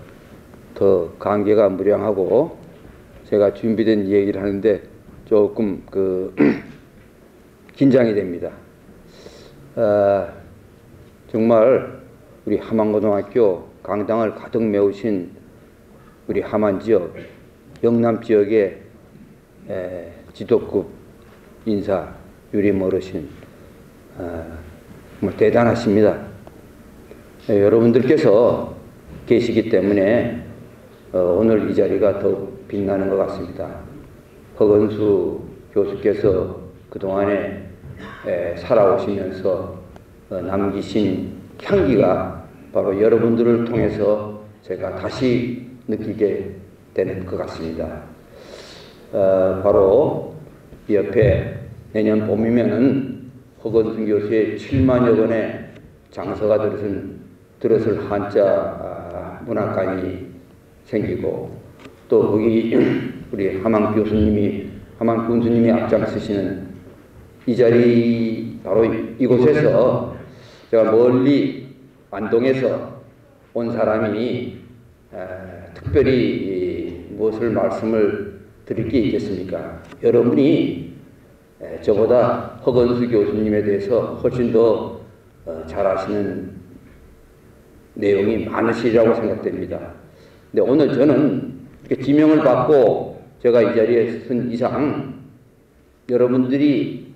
더 감개가 무량하고 제가 준비된 얘기를 하는데 조금 긴장이 됩니다. 정말 우리 함안고등학교 강당을 가득 메우신 우리 함안 지역, 영남 지역의 지도급 인사, 유림 어르신 정말 대단하십니다. 여러분들께서 계시기 때문에 오늘 이 자리가 더욱 빛나는 것 같습니다. 허건수 교수께서 그동안에 살아오시면서 남기신 향기가 바로 여러분들을 통해서 제가 다시 느끼게 되는 것 같습니다. 바로 옆에 내년 봄이면은 허건수 교수의 7만여 권의 장서가 들었을 한자 문학관이 생기고 또 거기 우리 함안 군수님이 앞장서시는 이 자리 바로 이곳에서 제가 멀리 안동에서 온 사람이 특별히 무엇을 말씀을 드릴 게 있겠습니까? 여러분이 저보다 허건수 교수님에 대해서 훨씬 더 잘 아시는 내용이 많으시리라고 생각됩니다. 근데 오늘 저는 이렇게 지명을 받고 제가 이 자리에 선 이상 여러분들이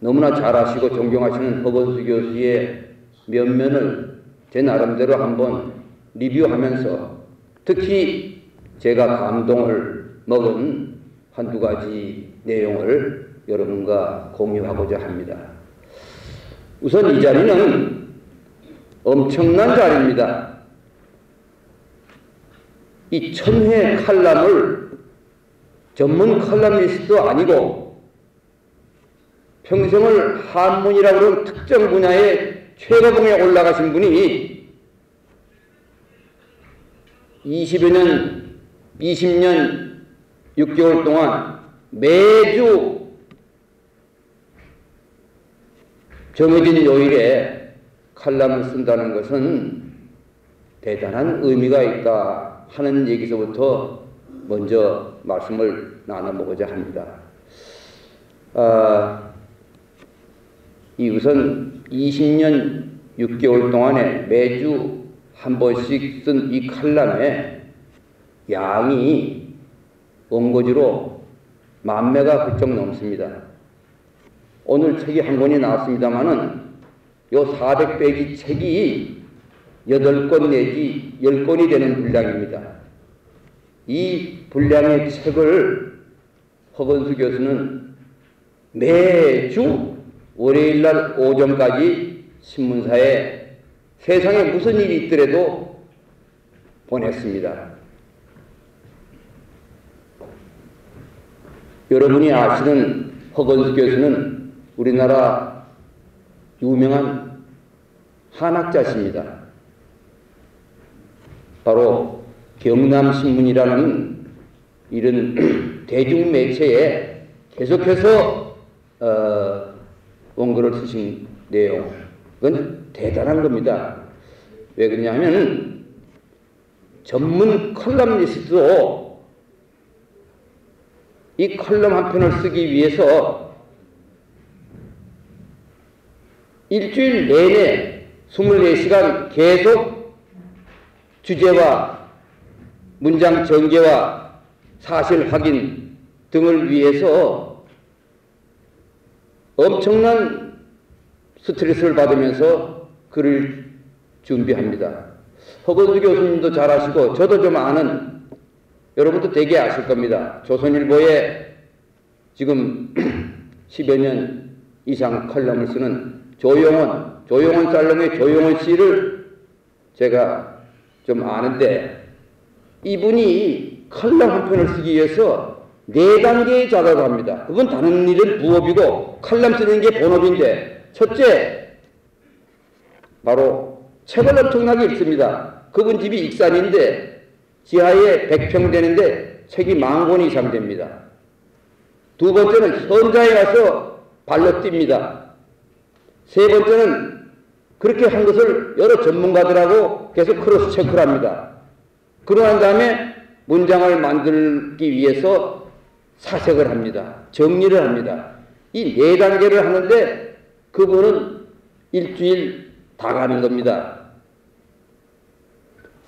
너무나 잘 아시고 존경하시는 허건수 교수의 면면을 제 나름대로 한번 리뷰하면서 특히 제가 감동을 먹은 한두 가지 내용을 여러분과 공유하고자 합니다. 우선 이 자리는 엄청난 자리입니다. 이 천회 칼럼을 전문 칼럼니스트도 아니고 평생을 한문이라고 하는 특정 분야의 최고봉에 올라가신 분이 20년 6개월 동안 매주 정해진 요일에 칼럼을 쓴다는 것은 대단한 의미가 있다 하는 얘기서부터 먼저 말씀을 나눠보고자 합니다. 우선 20년 6개월 동안에 매주 한 번씩 쓴 이 칼럼의 양이 원고지로 10,000매가 훌쩍 넘습니다. 오늘 책이 한 권이 나왔습니다마는 요 400페이지 책이 8권 내지 10권이 되는 분량입니다. 이 분량의 책을 허건수 교수는 매주 월요일날 오전까지 신문사에 세상에 무슨 일이 있더라도 보냈습니다. 여러분이 아시는 허건수 교수는 우리나라 유명한 한학자십니다. 바로 경남신문이라는 이런 대중매체에 계속해서 원고를 쓰신 내용은 대단한 겁니다. 왜 그러냐면 전문 컬럼니스트도 이 컬럼 한 편을 쓰기 위해서 일주일 내내 24시간 계속 주제와 문장 전개와 사실 확인 등을 위해서 엄청난 스트레스를 받으면서 글을 준비합니다. 허건수 교수님도 잘 아시고 저도 좀 아는, 여러분도 되게 아실 겁니다. 조선일보에 지금 10여 년 이상 칼럼을 쓰는 조용원 살롱의 조용원 씨를 제가 좀 아는데, 이분이 칼럼 한 편을 쓰기 위해서 4단계의 작업을 합니다. 그건 다른 일은 부업이고 칼럼 쓰는 게 본업인데, 첫째, 바로 책을 엄청나게 읽습니다. 그분 집이 익산인데 지하에 100평 되는데 책이 10,000권 이상 됩니다. 두 번째는 현장에 가서 발로 뜁니다. 세 번째는 그렇게 한 것을 여러 전문가들하고 계속 크로스 체크를 합니다. 그러고 난 다음에 문장을 만들기 위해서 사색을 합니다. 정리를 합니다. 이 4단계를 하는데 그분은 일주일 다 가는 겁니다.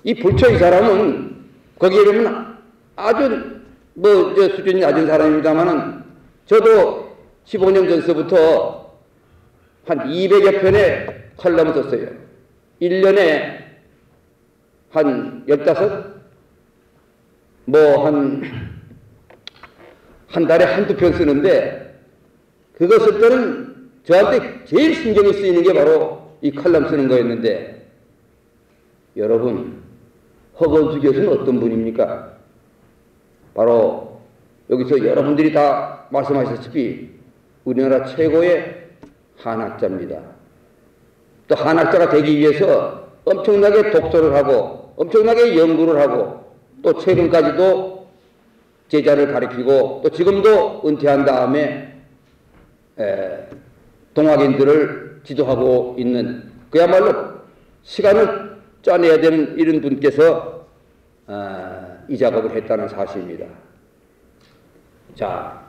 이 불초 이 사람은 거기에 보면 아주 수준이 낮은 사람입니다만은 저도 15년 전서부터 한 200여 편의 칼럼을 썼어요. 1년에 한 15? 한 달에 한두 편 쓰는데, 그거 쓸 때는 저한테 제일 신경이 쓰이는 게 바로 이 칼럼 쓰는 거였는데, 여러분, 허건수 교수는 어떤 분입니까? 바로 여기서 여러분들이 다 말씀하셨다시피 우리나라 최고의 한학자입니다. 또 한학자가 되기 위해서 엄청나게 독서를 하고 엄청나게 연구를 하고 또 최근까지도 제자를 가르치고 또 지금도 은퇴한 다음에 동학인들을 지도하고 있는, 그야말로 시간을 짜내야 되는 이런 분께서 이 작업을 했다는 사실입니다. 자,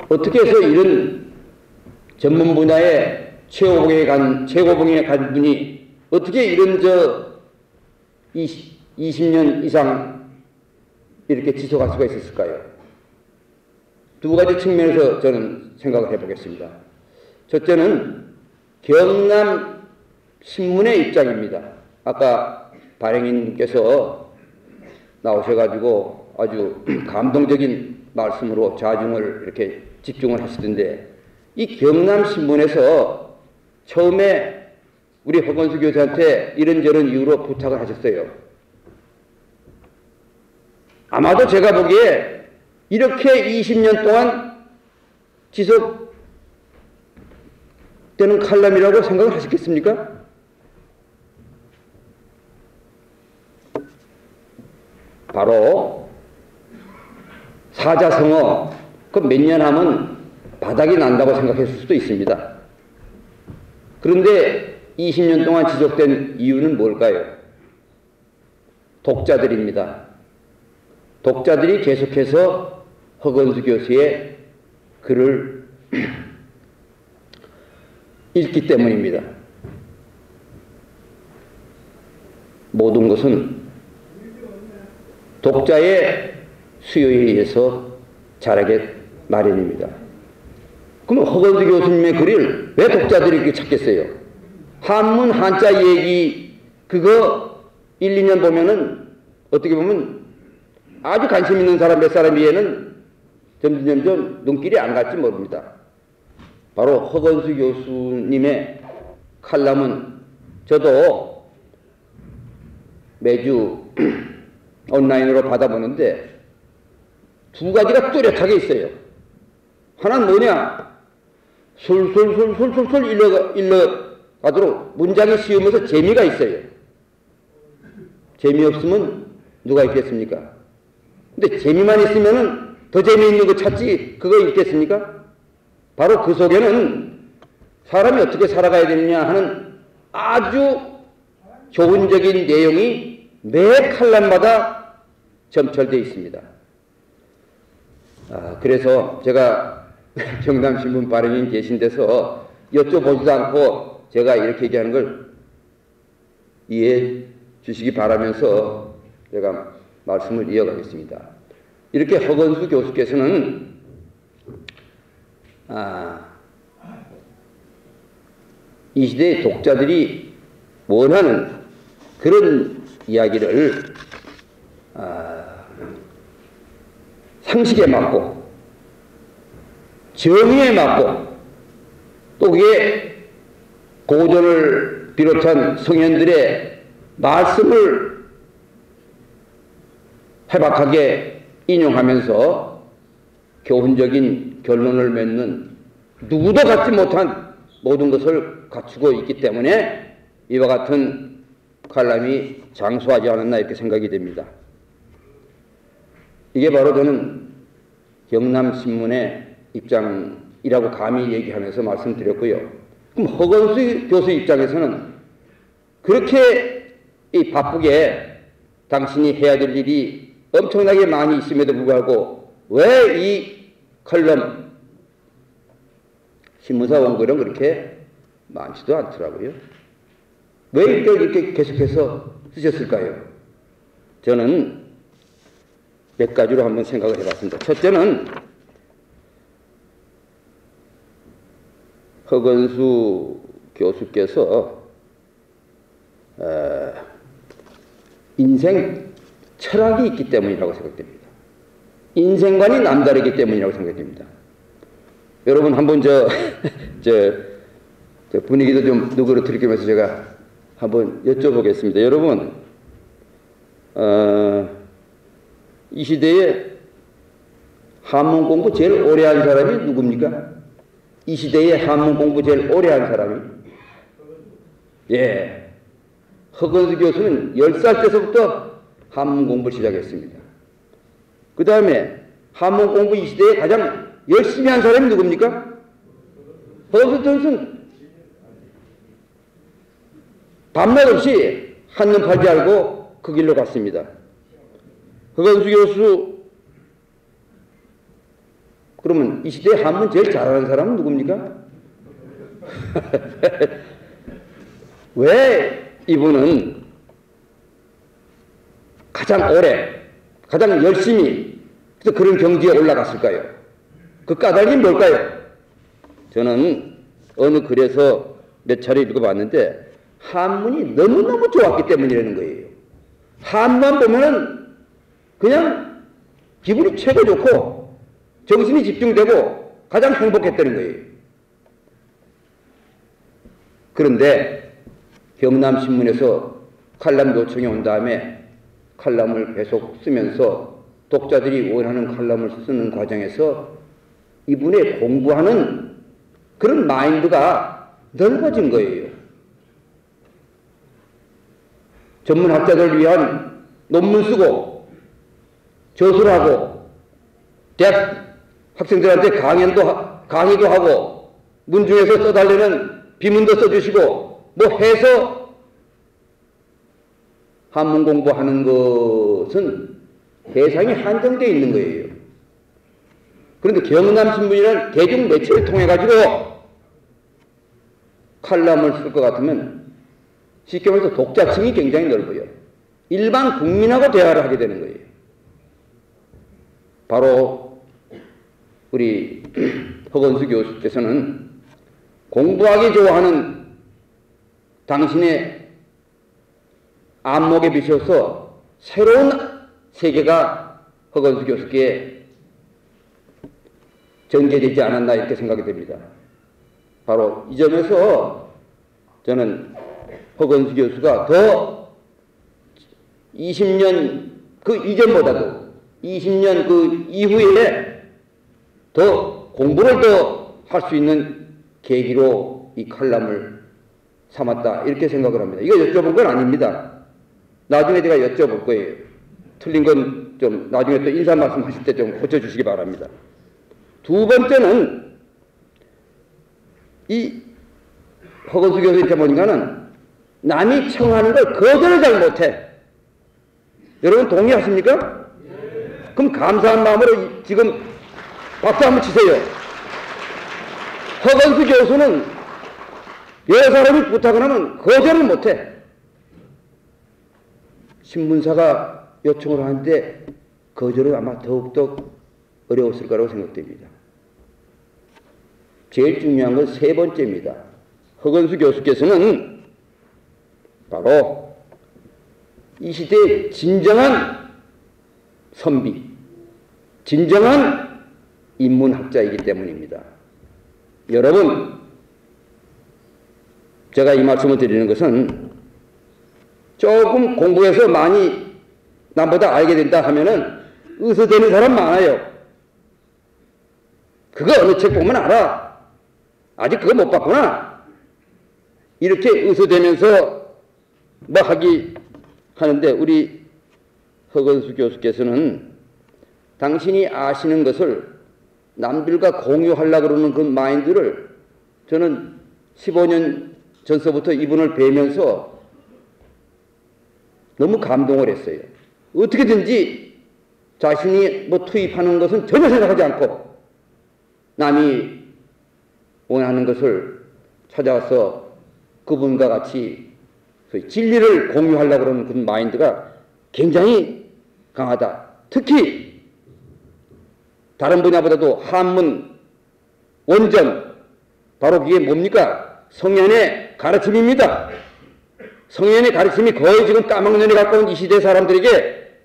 어떻게 해서 이런 전문 분야의 최고봉에 간 분이 어떻게 이런 20년 이상 이렇게 지속할 수가 있었을까요? 두 가지 측면에서 저는 생각을 해보겠습니다. 첫째는 경남 신문의 입장입니다. 아까 발행인께서 나오셔가지고 아주 감동적인 말씀으로 자중을 이렇게 집중을 하시던데, 이 경남신문에서 처음에 우리 허건수 교수한테 이런저런 이유로 부탁을 하셨어요. 아마도 제가 보기에 이렇게 20년 동안 지속되는 칼럼이라고 생각을 하셨겠습니까? 바로 사자성어, 그 몇 년 하면 바닥이 난다고 생각했을 수도 있습니다. 그런데 20년 동안 지속된 이유는 뭘까요? 독자들입니다. 독자들이 계속해서 허건수 교수의 글을 읽기 때문입니다. 모든 것은 독자의 수요에 의해서 자라게 마련입니다. 그럼 허건수 교수님의 글을 왜 독자들이 이렇게 찾겠어요? 한문 한자 얘기 그거 1, 2년 보면은 어떻게 보면 아주 관심 있는 사람 몇 사람에게는 점점 눈길이 안 갈지 모릅니다. 바로 허건수 교수님의 칼럼은 저도 매주 온라인으로 받아보는데 두 가지가 뚜렷하게 있어요. 하나는 뭐냐? 술술술술술술 일러가도록 문장이 씌우면서 재미가 있어요. 재미없으면 누가 읽겠습니까? 근데 재미만 있으면은 더 재미있는 거 찾지 그거 읽겠습니까? 바로 그 속에는 사람이 어떻게 살아가야 되느냐 하는 아주 교훈적인 내용이 매 칼럼마다 점철되어 있습니다. 그래서 제가 경남신문 발행인 계신 데서 여쭤보지도 않고 제가 이렇게 얘기하는 걸 이해해 주시기 바라면서 제가 말씀을 이어가겠습니다. 이렇게 허건수 교수께서는 이 시대의 독자들이 원하는 그런 이야기를 상식에 맞고 정의에 맞고 또 그게 고전을 비롯한 성현들의 말씀을 해박하게 인용하면서 교훈적인 결론을 맺는 누구도 갖지 못한 모든 것을 갖추고 있기 때문에 이와 같은 칼럼이 장수하지 않았나 이렇게 생각이 됩니다. 이게 바로 저는 경남신문의 입장이라고 감히 얘기하면서 말씀드렸고요. 그럼 허건수 교수 입장에서는 그렇게 바쁘게 당신이 해야 될 일이 엄청나게 많이 있음에도 불구하고 왜 이 칼럼 신문사 원고료는 그렇게 많지도 않더라고요. 왜 이렇게 계속해서 쓰셨을까요? 저는 몇 가지로 한번 생각을 해봤습니다. 첫째는 허건수 교수께서 인생 철학이 있기 때문이라고 생각됩니다. 인생관이 남다르기 때문이라고 생각됩니다. 여러분 한번 저 분위기도 좀 누그러뜨리면서 제가 한번 여쭤보겠습니다. 여러분 이 시대에 한문 공부 제일 오래 한 사람이 누굽니까? 이 시대에 한문 공부 제일 오래 한 사람이? 예. 허건수 교수는 10살 때서부터 한문 공부를 시작했습니다. 그 다음에 한문 공부 이 시대에 가장 열심히 한 사람이 누굽니까? 허건수 교수는 밤낮 없이 한눈 팔지 알고 그 길로 갔습니다. 허건수 교수 그러면 이 시대에 한문 제일 잘하는 사람은 누굽니까? 왜 이분은 가장 오래, 가장 열심히 그런 경지에 올라갔을까요? 그 까닭이 뭘까요? 저는 어느 글에서 몇 차례 읽어봤는데 한문이 너무너무 좋았기 때문이라는 거예요. 한문만 보면은 그냥 기분이 최고 좋고 정신이 집중되고 가장 행복했다는 거예요. 그런데 경남신문에서 칼럼 요청이 온 다음에 칼럼을 계속 쓰면서 독자들이 원하는 칼럼을 쓰는 과정에서 이분의 공부하는 그런 마인드가 넓어진 거예요. 전문학자들을 위한 논문 쓰고 저술을 하고 대학 학생들한테 강의도 하고 문중에서 써달라는 비문도 써주시고 뭐 해서 한문 공부하는 것은 대상이 한정되어 있는 거예요. 그런데 경남신문이라는 대중매체를 통해 가지고 칼럼을 쓸 것 같으면 쉽게 말해서 독자층이 굉장히 넓어요. 일반 국민하고 대화를 하게 되는 거예요. 바로 우리 허건수 교수께서는 공부하기 좋아하는 당신의 안목에 비춰서 새로운 세계가 허건수 교수께 전개되지 않았나 이렇게 생각이 됩니다. 바로 이 점에서 저는 허건수 교수가 더 20년 그 이전보다도 20년 그 이후에 더 공부를 더 할 수 있는 계기로 이 칼럼을 삼았다 이렇게 생각을 합니다. 이거 여쭤본 건 아닙니다. 나중에 제가 여쭤볼 거예요. 틀린 건 좀 나중에 또 인사 말씀하실 때 좀 고쳐주시기 바랍니다. 두 번째는 이 허건수 교수 입장 보니까는 남이 청하는 걸 거절을 잘 못해. 여러분 동의하십니까? 그럼 감사한 마음으로 지금 박수 한번 치세요. 허건수 교수는 여러 사람이 부탁을 하면 거절을 못해. 신문사가 요청을 하는데 거절은 아마 더욱더 어려웠을 거라고 생각됩니다. 제일 중요한 건 세 번째입니다. 허건수 교수께서는 바로 이 시대의 진정한 선비, 진정한 인문학자이기 때문입니다. 여러분, 제가 이 말씀을 드리는 것은 조금 공부해서 많이 남보다 알게 된다 하면은 의서되는 사람 많아요. 그거 어느 책 보면 알아. 아직 그거 못 봤구나. 이렇게 의서되면서 뭐 하는데 우리 허건수 교수께서는 당신이 아시는 것을 남들과 공유하려고 그러는 그 마인드를 저는 15년 전서부터 이분을 뵈면서 너무 감동을 했어요. 어떻게든지 자신이 뭐 투입하는 것은 전혀 생각하지 않고 남이 원하는 것을 찾아와서 그분과 같이 진리를 공유하려고 그러는 그 마인드가 굉장히 강하다. 특히 다른 분야보다도 한문, 원전, 바로 그게 뭡니까? 성현의 가르침입니다. 성현의 가르침이 거의 지금 까막눈에 가까운 이 시대 사람들에게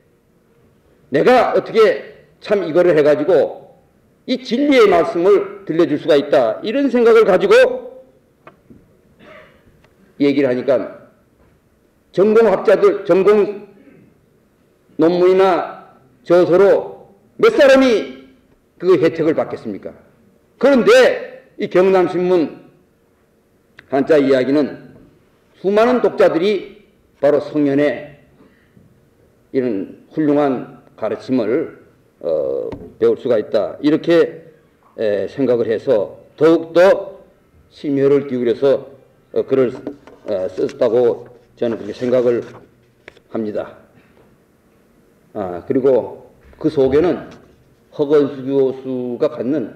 내가 어떻게 참 이거를 해가지고 이 진리의 말씀을 들려줄 수가 있다. 이런 생각을 가지고 얘기를 하니까 전공학자들, 전공 논문이나 저서로 몇 사람이 그 혜택을 받겠습니까? 그런데 이 경남신문 한자 이야기는 수많은 독자들이 바로 성현의 이런 훌륭한 가르침을 배울 수가 있다. 이렇게 생각을 해서 더욱더 심혈을 기울여서 글을 썼다고 저는 그렇게 생각을 합니다. 그리고 그 속에는 허건수 교수가 갖는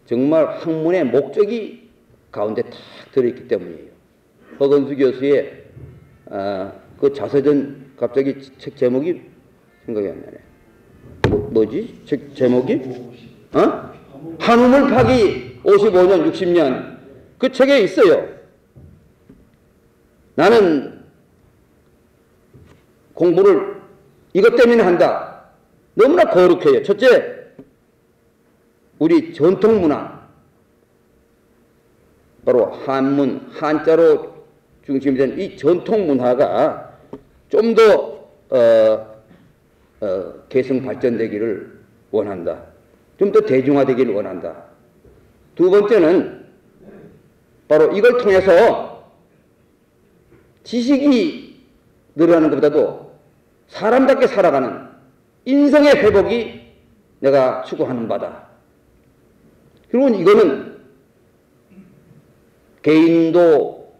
정말 학문의 목적이 가운데 탁 들어있기 때문이에요. 허건수 교수의 그 자서전 갑자기 책 제목이 생각이 안 나네. 뭐지? 책 제목이? 한우물 파기 55년 60년 그 책에 있어요. 나는 공부를 이것 때문에 한다. 너무나 거룩해요. 첫째, 우리 전통문화, 바로 한문, 한자로 중심이 된 이 전통문화가 좀 더 개성 발전되기를 원한다. 좀 더 대중화되기를 원한다. 두 번째는 바로 이걸 통해서 지식이 늘어나는 것보다도 사람답게 살아가는 인성의 회복이 내가 추구하는 바다. 그리고 이거는 개인도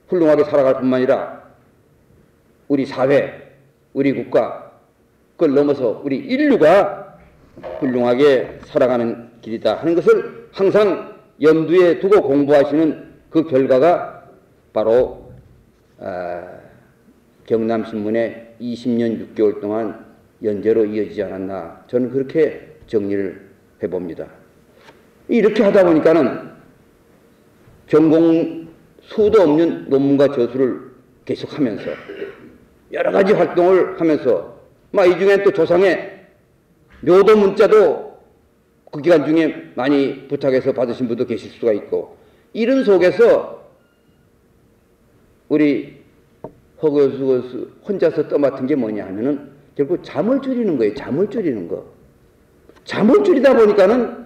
훌륭하게 살아갈 뿐만 아니라 우리 사회, 우리 국가, 그걸 넘어서 우리 인류가 훌륭하게 살아가는 길이다 하는 것을 항상 염두에 두고 공부하시는 그 결과가 바로 경남신문의 20년 6개월 동안 연재로 이어지지 않았나 저는 그렇게 정리를 해봅니다. 이렇게 하다 보니까는 전공 수도 없는 논문과 저술을 계속하면서 여러 가지 활동을 하면서 이 중에 또 조상의 묘도 문자도 그 기간 중에 많이 부탁해서 받으신 분도 계실 수가 있고 이런 속에서 우리 허 교수 혼자서 떠맡은 게 뭐냐 하면은 결국 잠을 줄이는 거예요. 잠을 줄이는 거. 잠을 줄이다 보니까는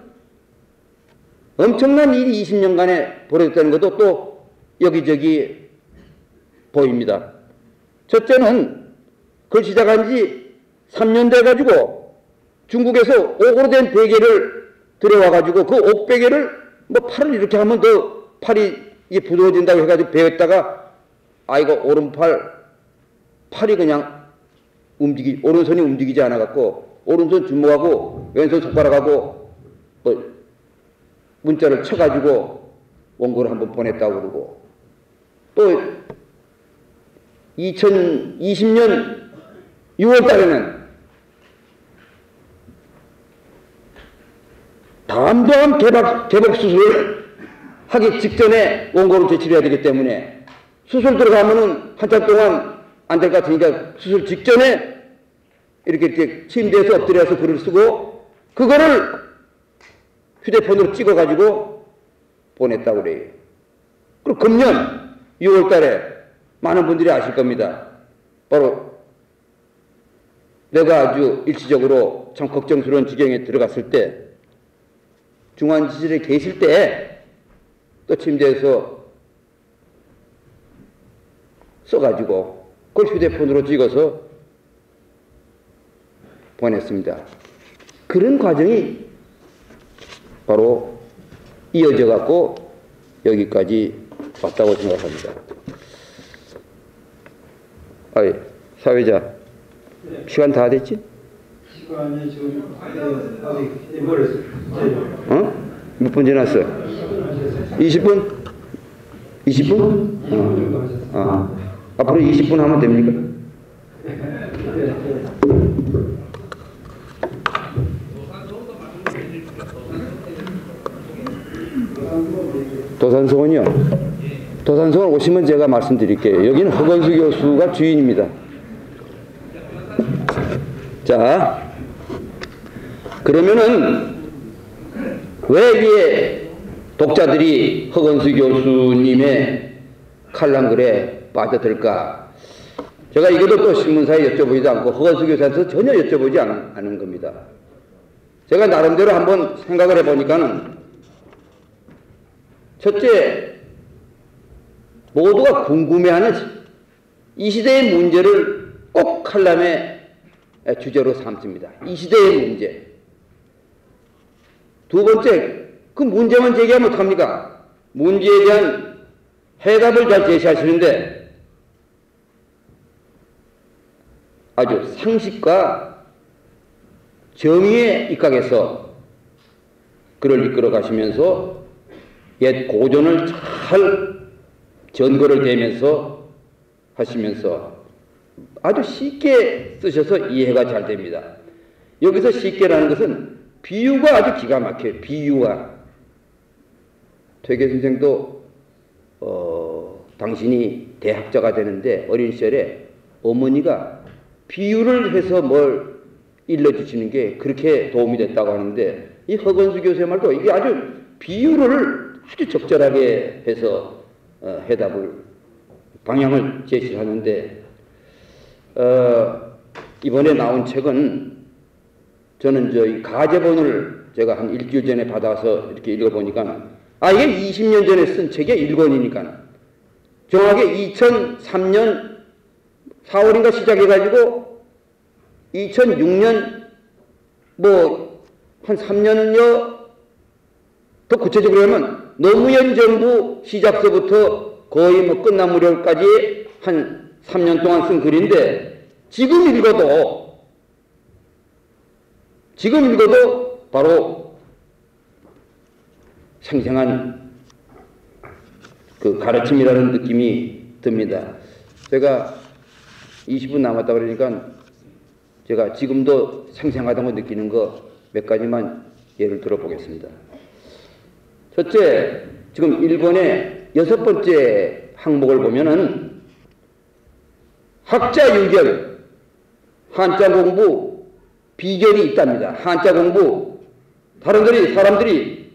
엄청난 일이 20년간에 벌어졌다는 것도 또 여기저기 보입니다. 첫째는 그걸 시작한 지 3년 돼가지고 중국에서 옥으로 된 베개를 들여와가지고 그 옥 베개를 팔을 이렇게 하면 더 팔이 이게 부드러워진다고 해가지고 베었다가 이거 오른팔 팔이 그냥 오른손이 움직이지 않아갖고 오른손 주먹하고 왼손 손가락하고 문자를 쳐가지고 원고를 한번 보냈다고 그러고 또 2020년 6월 달에는 담대한 개복 수술을 하기 직전에 원고를 제출해야 되기 때문에 수술 들어가면은 한참 동안 안 될 것 같으니까 수술 직전에 이렇게 침대에서 엎드려서 글을 쓰고 그거를 휴대폰으로 찍어가지고 보냈다고 그래요. 그리고 금년 6월 달에 많은 분들이 아실 겁니다. 바로 내가 아주 일시적으로 참 걱정스러운 지경에 들어갔을 때 중환자실에 계실 때 또 침대에서 써가지고 그걸 휴대폰으로 찍어서 보냈습니다. 그런 과정이 바로 이어져 갖고 여기까지 왔다고 생각합니다. 아이, 사회자, 시간 다 됐지? 시간이 지금 아직 멀었어요. 어? 몇 분 지났어? 20분? 20분? 앞으로 20분 하면 됩니까? 도산서원이요. 도산서원 오시면 제가 말씀드릴게요. 여기는 허건수 교수가 주인입니다. 자, 그러면은 왜 이게 독자들이 허건수 교수님의 칼럼글에 빠져들까? 제가 이것도 또 신문사에 여쭤보지도 않고 허건수 교수한테 전혀 여쭤보지 않은 겁니다. 제가 나름대로 한번 생각을 해보니까는 첫째, 모두가 궁금해하는 이 시대의 문제를 꼭 칼럼의 주제로 삼습니다. 이 시대의 문제. 두 번째, 그 문제만 제기하면 어떡합니까? 문제에 대한 해답을 잘 제시하시는데 아주 상식과 정의에 입각해서 글을 이끌어 가시면서 옛 고전을 잘 전거를 대면서 하시면서 아주 쉽게 쓰셔서 이해가 잘 됩니다. 여기서 쉽게라는 것은 비유가 아주 기가 막혀요. 비유가. 퇴계 선생도 당신이 대학자가 되는데 어린 시절에 어머니가 비유를 해서 뭘 일러주시는 게 그렇게 도움이 됐다고 하는데 이 허건수 교수의 말도 이게 아주 비유를 아주 적절하게 해서 해답을 방향을 제시하는데 이번에 나온 책은 저는 이 가제본을 제가 한 일주일 전에 받아서 이렇게 읽어보니까 이게 20년 전에 쓴 책의 1권이니까 정확하게 2003년 4월인가 시작해가지고 2006년 한 3년여 더 구체적으로 하면 노무현 정부 시작서부터 거의 끝난 무렵까지 한 3년 동안 쓴 글인데 지금 읽어도 바로 생생한 그 가르침이라는 느낌이 듭니다. 제가 20분 남았다 그러니까 제가 지금도 생생하다고 느끼는 거 몇 가지만 예를 들어보겠습니다. 첫째, 지금 1권의 6번째 항목을 보면은 학자 유견, 한자 공부 비결이 있답니다. 한자 공부, 사람들이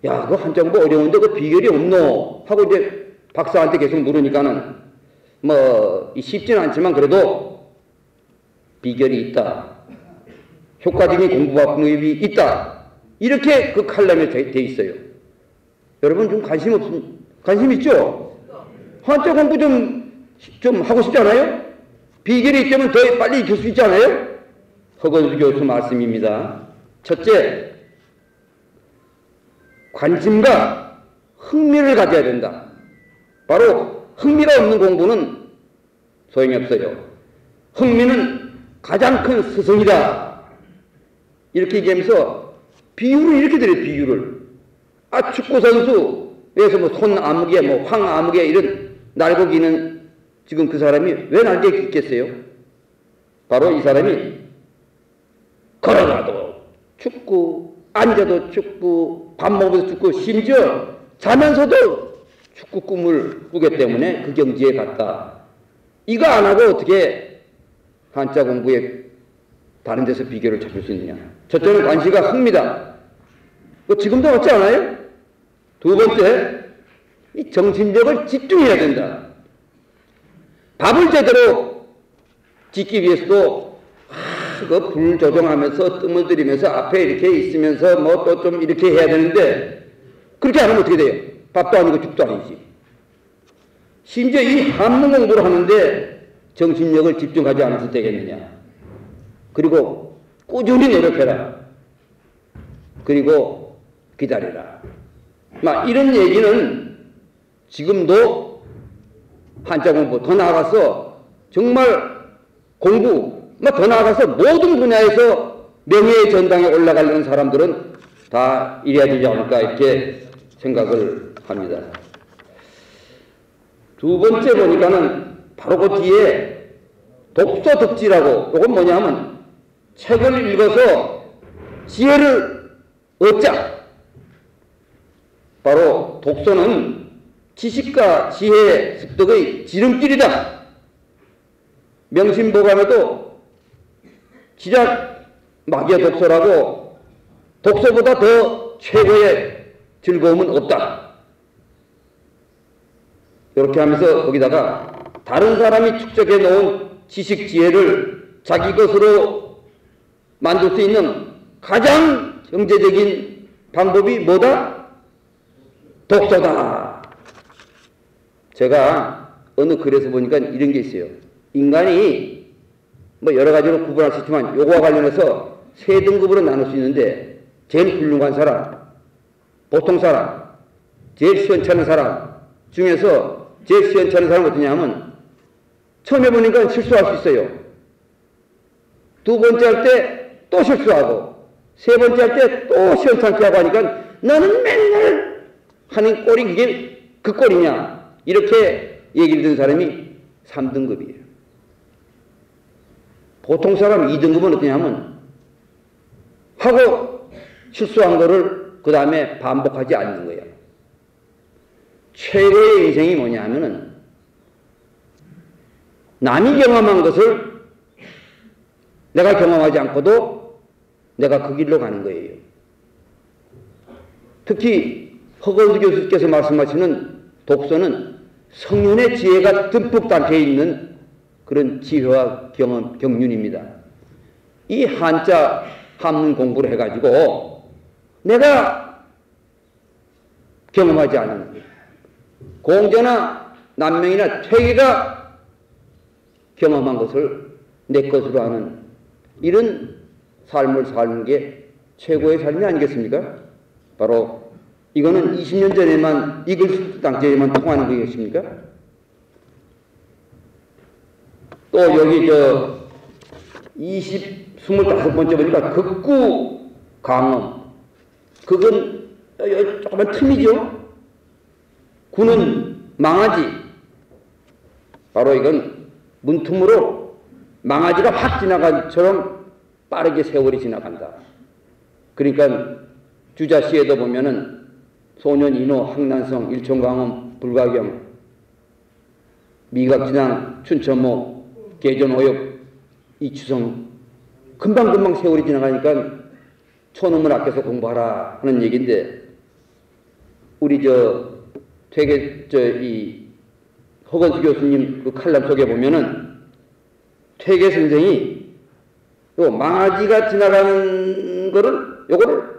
야, 그 한자 공부 어려운데 그 비결이 없노? 하고 이제 박사한테 계속 물으니까는 쉽지는 않지만 그래도 비결이 있다. 효과적인 공부 방법이 있다. 이렇게 그 칼럼에 돼 있어요. 여러분 좀 관심 있죠? 한자 공부 좀 하고 싶지 않아요? 비결이 있다면 더 빨리 익힐 수 있지 않아요? 허건수 교수 말씀입니다. 첫째, 관심과 흥미를 가져야 된다. 바로 흥미가 없는 공부는 소용이 없어요. 흥미는 가장 큰 스승이다. 이렇게 얘기하면서 비유를 이렇게 드려요. 비유를. 축구선수에서 손 아무개, 황 아무개 이런 날고기는 지금 그 사람이 왜 날개 있겠어요? 바로 이 사람이 걸어가도 축구, 앉아도 축구, 밥 먹어도 축구, 심지어 자면서도 축구 꿈을 꾸기 때문에 그 경지에 갔다. 이거 안 하고 어떻게 한자 공부에 다른 데서 비결을 찾을 수 있느냐. 첫째는 관시가 흡니다. 지금도 그렇지 않아요? 두 번째, 이 정신력을 집중해야 된다. 밥을 제대로 짓기 위해서도 그 불 조정하면서 뜸을 들이면서 앞에 이렇게 있으면서 뭐 또 좀 이렇게 해야 되는데 그렇게 안 하면 어떻게 돼요? 밥도 아니고 죽도 아니지. 심지어 이 한문 공부를 하는데 정신력을 집중하지 않아서 되겠느냐. 그리고 꾸준히 노력해라. 그리고 기다려라. 막 이런 얘기는 지금도 한자 공부 더 나아가서 정말 공부 더 나아가서 모든 분야에서 명예의 전당에 올라가려는 사람들은 다 이래야 되지 않을까 이렇게 생각을 합니다. 두 번째 보니까는 바로 그 뒤에 독서 득지라고, 이건 뭐냐 하면 책을 읽어서 지혜를 얻자. 바로 독서는 지식과 지혜 습득의 지름길이다. 명심보감에도 지략 마기의 독서라고 독서보다 더 최고의 즐거움은 없다. 이렇게 하면서 거기다가 다른 사람이 축적해 놓은 지식 지혜를 자기 것으로 만들 수 있는 가장 경제적인 방법이 뭐다? 독서다. 제가 어느 글에서 보니까 이런 게 있어요. 인간이 뭐 여러 가지로 구분할 수 있지만 요거와 관련해서 세 등급으로 나눌 수 있는데 제일 훌륭한 사람, 보통 사람, 제일 시원찮은 사람 중에서 제일 시원찮은 사람은 어떠냐 하면 처음 해보니까 실수할 수 있어요. 두 번째 할 때 또 실수하고 세 번째 할 때 또 시원찮게 하고 하니까 너는 맨날 하는 꼴이 그게 그 꼴이냐 이렇게 얘기를 듣는 사람이 3등급이에요. 보통 사람 2등급은 어떠냐 하면 하고 실수한 거를 그 다음에 반복하지 않는 거예요. 최고의 인생이 뭐냐 하면은 남이 경험한 것을 내가 경험하지 않고도 내가 그 길로 가는 거예요. 특히 허건수 교수께서 말씀하시는 독서는 성륜의 지혜가 듬뿍 담겨 있는 그런 지혜와 경륜입니다. 이 한자 한문 공부를 해가지고 내가 경험하지 않은 공자나 남명이나 퇴계가 경험한 것을 내 것으로 하는 이런 삶을 사는 게 최고의 삶이 아니겠습니까? 바로 이거는 20년 전에만 이글 당시에만 통하는 것이겠습니까? 또 여기 25번째 보니까 극구 강엄, 그건 조그만 틈이죠. 구는 망아지, 바로 이건 문틈으로 망아지가 확 지나간 것처럼 빠르게 세월이 지나간다. 그러니까 주자시에도 보면은 소년 인호, 항난성, 일천강엄, 불가경, 미각진앙, 춘천모, 계전오역, 이추성, 금방금방 세월이 지나가니까 초놈을 아껴서 공부하라 하는 얘기인데, 우리 되게 이 허건수 교수님 그 칼럼 속에 보면은 퇴계 선생이 요 망아지가 지나가는 거를 요거를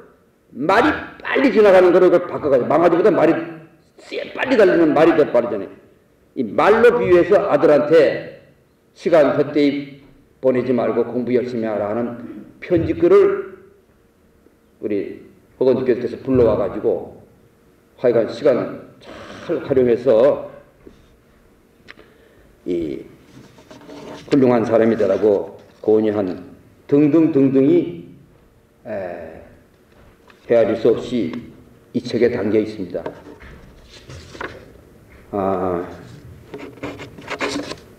말이 빨리 지나가는 거를 바꿔가지고, 망아지보다 말이 빨리 달리는 말이 더 빠르잖아요. 이 말로 비유해서 아들한테 시간 헛되이 보내지 말고 공부 열심히 하라 하는 편지글을 우리 허건수 교수께서 불러와가지고 하여간 시간 잘 활용해서 이 훌륭한 사람이다라고 고언한 등등등등이 헤아릴 수 없이 이 책에 담겨 있습니다.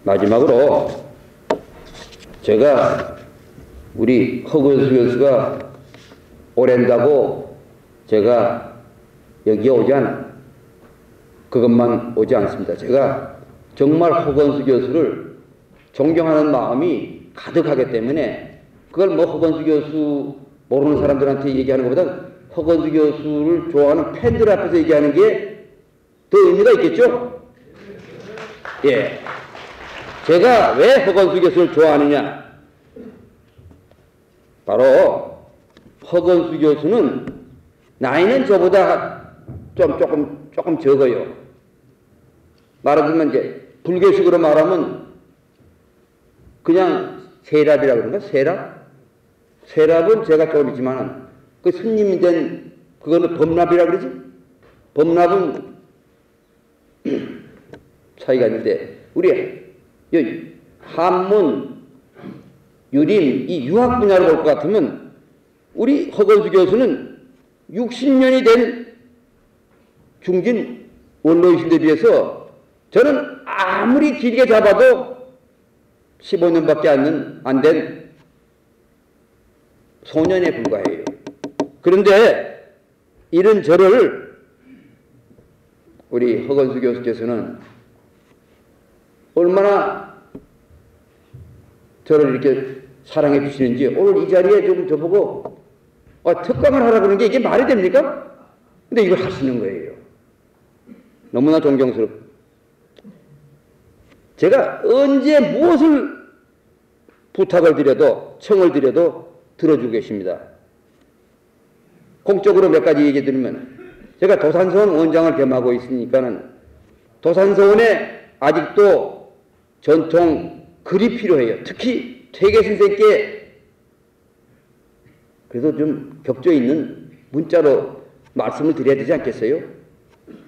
마지막으로 제가 우리 허건수 교수가 오랜다고 제가 여기에 그것만 오지 않습니다. 제가 정말 허건수 교수를 존경하는 마음이 가득하기 때문에 그걸 뭐 허건수 교수 모르는 사람들한테 얘기하는 것보다 허건수 교수를 좋아하는 팬들 앞에서 얘기하는 게 더 의미가 있겠죠? 예. 제가 왜 허건수 교수를 좋아하느냐? 바로 허건수 교수는 나이는 저보다 조금 적어요. 말하자면 이제 불교식으로 말하면 그냥 세랍이라고 그런가? 세랍? 세랍은 제가 조금 있지만은 그 스님이 된 그거는 범랍이라고 그러지? 범랍은 차이가 있는데 우리 한문, 유림 이 유학 분야를 볼 것 같으면 우리 허건수 교수는 60년이 된 중진 원로이신데 비해서 저는 아무리 길게 잡아도 15년밖에 안 된 소년에 불과해요. 그런데 이런 저를 우리 허건수 교수께서는 얼마나 저를 이렇게 사랑해 주시는지 오늘 이 자리에 좀 저보고 특강을 하라 그러는 게 이게 말이 됩니까? 근데 이걸 하시는 거예요. 너무나 존경스럽고 제가 언제 무엇을 부탁을 드려도 청을 드려도 들어주고 계십니다. 공적으로 몇 가지 얘기 드리면 제가 도산서원 원장을 겸하고 있으니까는 도산서원에 아직도 전통 글이 필요해요. 특히 퇴계 선생께 그래도 좀 격조 있는 문자로 말씀을 드려야 되지 않겠어요?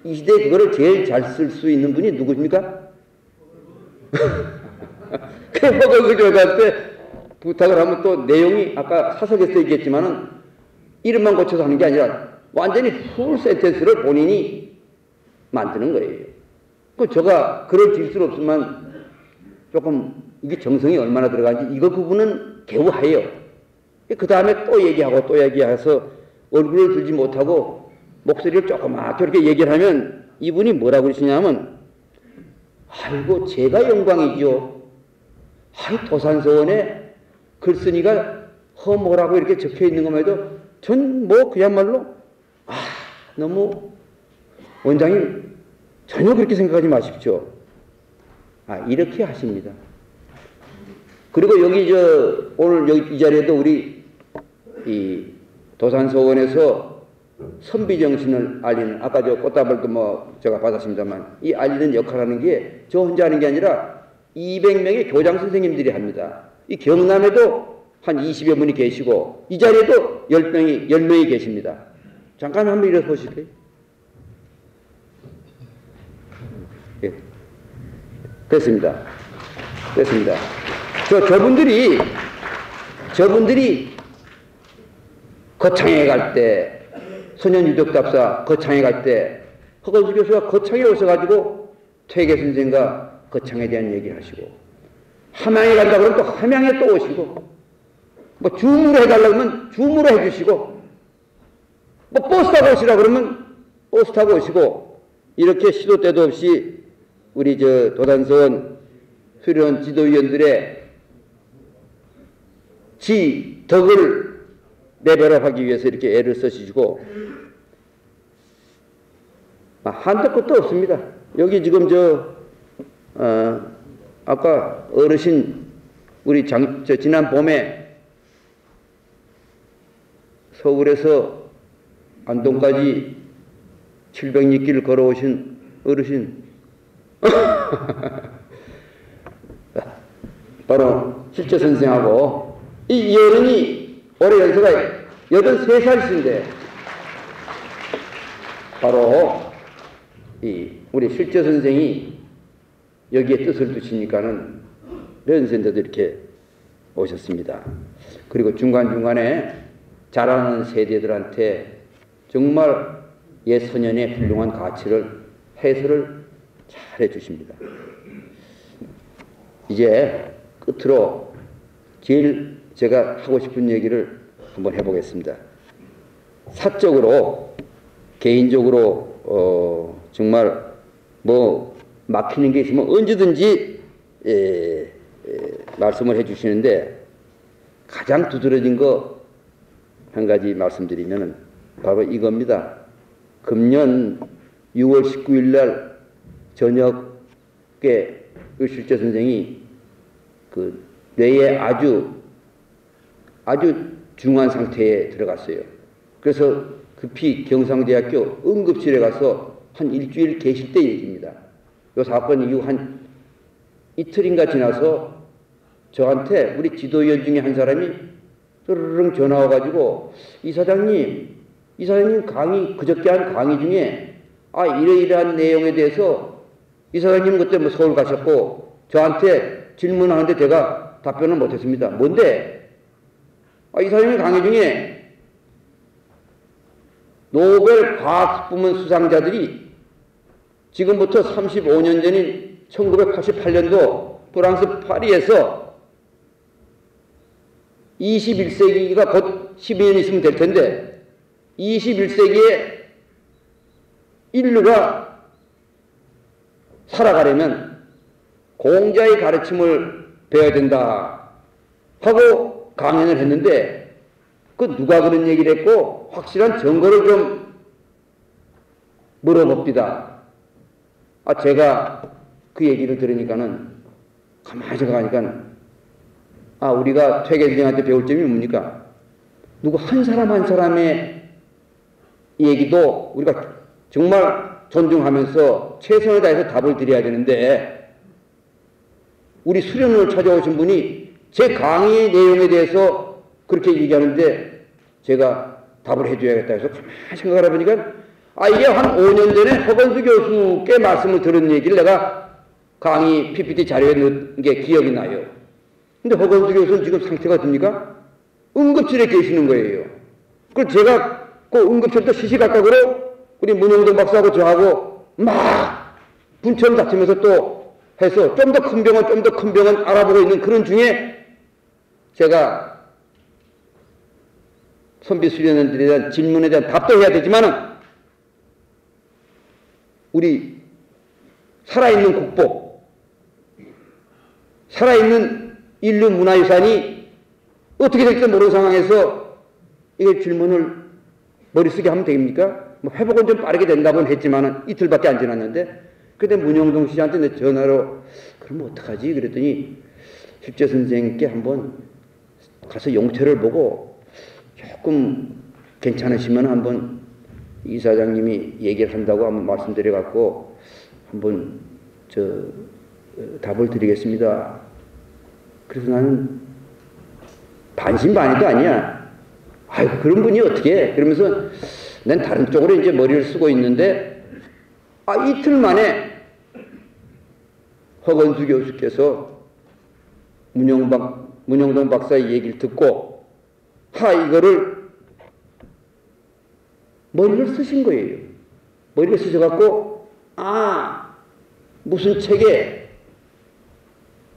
이 시대에 그거를 제일 잘 쓸 수 있는 분이 누구십니까? 그 허건수 교수한테 부탁을 하면 또 내용이 아까 사석에서 얘기했지만은 이름만 고쳐서 하는 게 아니라 완전히 풀 센텐스를 본인이 만드는 거예요. 제가 글을 질 수는 없지만 조금 이게 정성이 얼마나 들어가는지 이거 부분은 개우해요. 그 다음에 또 얘기하고 또 얘기해서 얼굴을 들지 못하고 목소리를 조그맣게 이렇게 얘기를 하면 이분이 뭐라고 그러시냐면 아이고 제가 영광이죠. 아이 도산서원에 글쓴이가 뭐라고 이렇게 적혀 있는 것만 해도 전 뭐 그야말로 너무 원장님 전혀 그렇게 생각하지 마십시오. 이렇게 하십니다. 그리고 여기 오늘 여기 이 자리에도 우리 이 도산서원에서 선비정신을 알리는 아까 꽃다발도 뭐 제가 받았습니다만 이 알리는 역할하는 게 저 혼자 하는 게 아니라 200명의 교장 선생님들이 합니다. 이 경남에도 한 20여 분이 계시고 이 자리에도 10명이 계십니다. 잠깐 한번 일어서 보실까요? 예. 됐습니다. 저분들이 거창에 갈 때, 소년유덕답사 거창에 갈 때, 허건수 교수가 거창에 오셔가지고 퇴계 선생과 거창에 대한 얘기를 하시고, 함양에 간다 그러면 또 함양에 또 오시고, 뭐 줌으로 해달라고 하면 줌으로 해주시고, 뭐 버스 타고 오시라 그러면 버스 타고 오시고, 이렇게 시도 때도 없이 우리 도산서원 수련 지도위원들의 덕을 레벨업하기 위해서 이렇게 애를 써주시고 한도 끝도 없습니다. 여기 지금 아까 어르신 우리 지난 봄에 서울에서 안동까지 706길을 걸어오신 어르신 바로 실제 선생하고 이 어른이 올해 연세가 83살이신데 바로 우리 실제 선생이 여기에 뜻을 두시니까는 연세인데도 이렇게 오셨습니다. 그리고 중간중간에 자라는 세대들한테 정말 옛 소년의 훌륭한 가치를 해설을 잘 해주십니다. 이제 끝으로 제일 제가 하고 싶은 얘기를 한번 해보겠습니다. 사적으로 개인적으로 정말 뭐 막히는 게 있으면 언제든지 말씀을 해주시는데 가장 두드러진 거 한 가지 말씀드리면 바로 이겁니다. 금년 6월 19일 날 저녁에 의실제 선생이 그 뇌에 아주 중한 상태에 들어갔어요. 그래서 급히 경상대학교 응급실에 가서 한 일주일 계실 때 얘기입니다. 이 사건 이후 한 이틀인가 지나서 저한테 우리 지도위원 중에 한 사람이 르르릉 전화 와가지고 이사장님 그저께 한 강의 중에 이러이러한 내용에 대해서 이사장님 그때 뭐 서울 가셨고 저한테 질문하는데 제가 답변을 못했습니다. 뭔데? 이사장님 강의 중에 노벨 과학부문 수상자들이 지금부터 35년 전인 1988년도 프랑스 파리에서 21세기가 곧 12년 있으면 될 텐데 21세기에 인류가 살아가려면 공자의 가르침을 배워야 된다 하고 강연을 했는데 그 누가 그런 얘기를 했고 확실한 증거를 좀 물어봅니다. 제가 그 얘기를 들으니까는 가만히 생각하니까 우리가 퇴계선생한테 배울 점이 뭡니까? 누구 한 사람 한 사람의 얘기도 우리가 정말 존중하면서 최선을 다해서 답을 드려야 되는데 우리 수련을 찾아오신 분이 제 강의 내용에 대해서 그렇게 얘기하는데 제가 답을 해줘야겠다 해서 가만히 생각을 해보니까 이게 한 5년 전에 허건수 교수께 말씀을 들은 얘기를 내가 강의 PPT 자료에 넣은 게 기억이 나요. 근데 허건수 교수는 지금 상태가 어떻습니까? 응급실에 계시는 거예요. 그래서 제가 그 응급실도 시시각각으로 우리 문영동 박사하고 저하고 막 분처럼 다치면서 또 해서 좀 더 큰 병원 알아보고 있는 그런 중에 제가 선비 수련원들에 대한 질문에 대한 답도 해야 되지만은 우리 살아있는 국보, 살아있는 인류 문화유산이 어떻게 될지 모르는 상황에서 이 질문을 머릿속에 하면 됩니까? 뭐 회복은 좀 빠르게 된다고는 했지만은 이틀밖에 안 지났는데 그때 문영동 씨한테 내 전화로 그럼 어떡하지? 그랬더니 십재 선생님께 한번 가서 용태를 보고 조금 괜찮으시면 한번 이사장님이 얘기를 한다고 한번 말씀드려갖고 한번 답을 드리겠습니다. 그래서 나는 반신반의도 아니야. 그런 분이 어떻게? 그러면서 난 다른 쪽으로 이제 머리를 쓰고 있는데 이틀 만에 허건수 교수께서 문영동 박사의 얘기를 듣고 이거를 머리를 쓰신 거예요. 머리를 쓰셔갖고 무슨 책에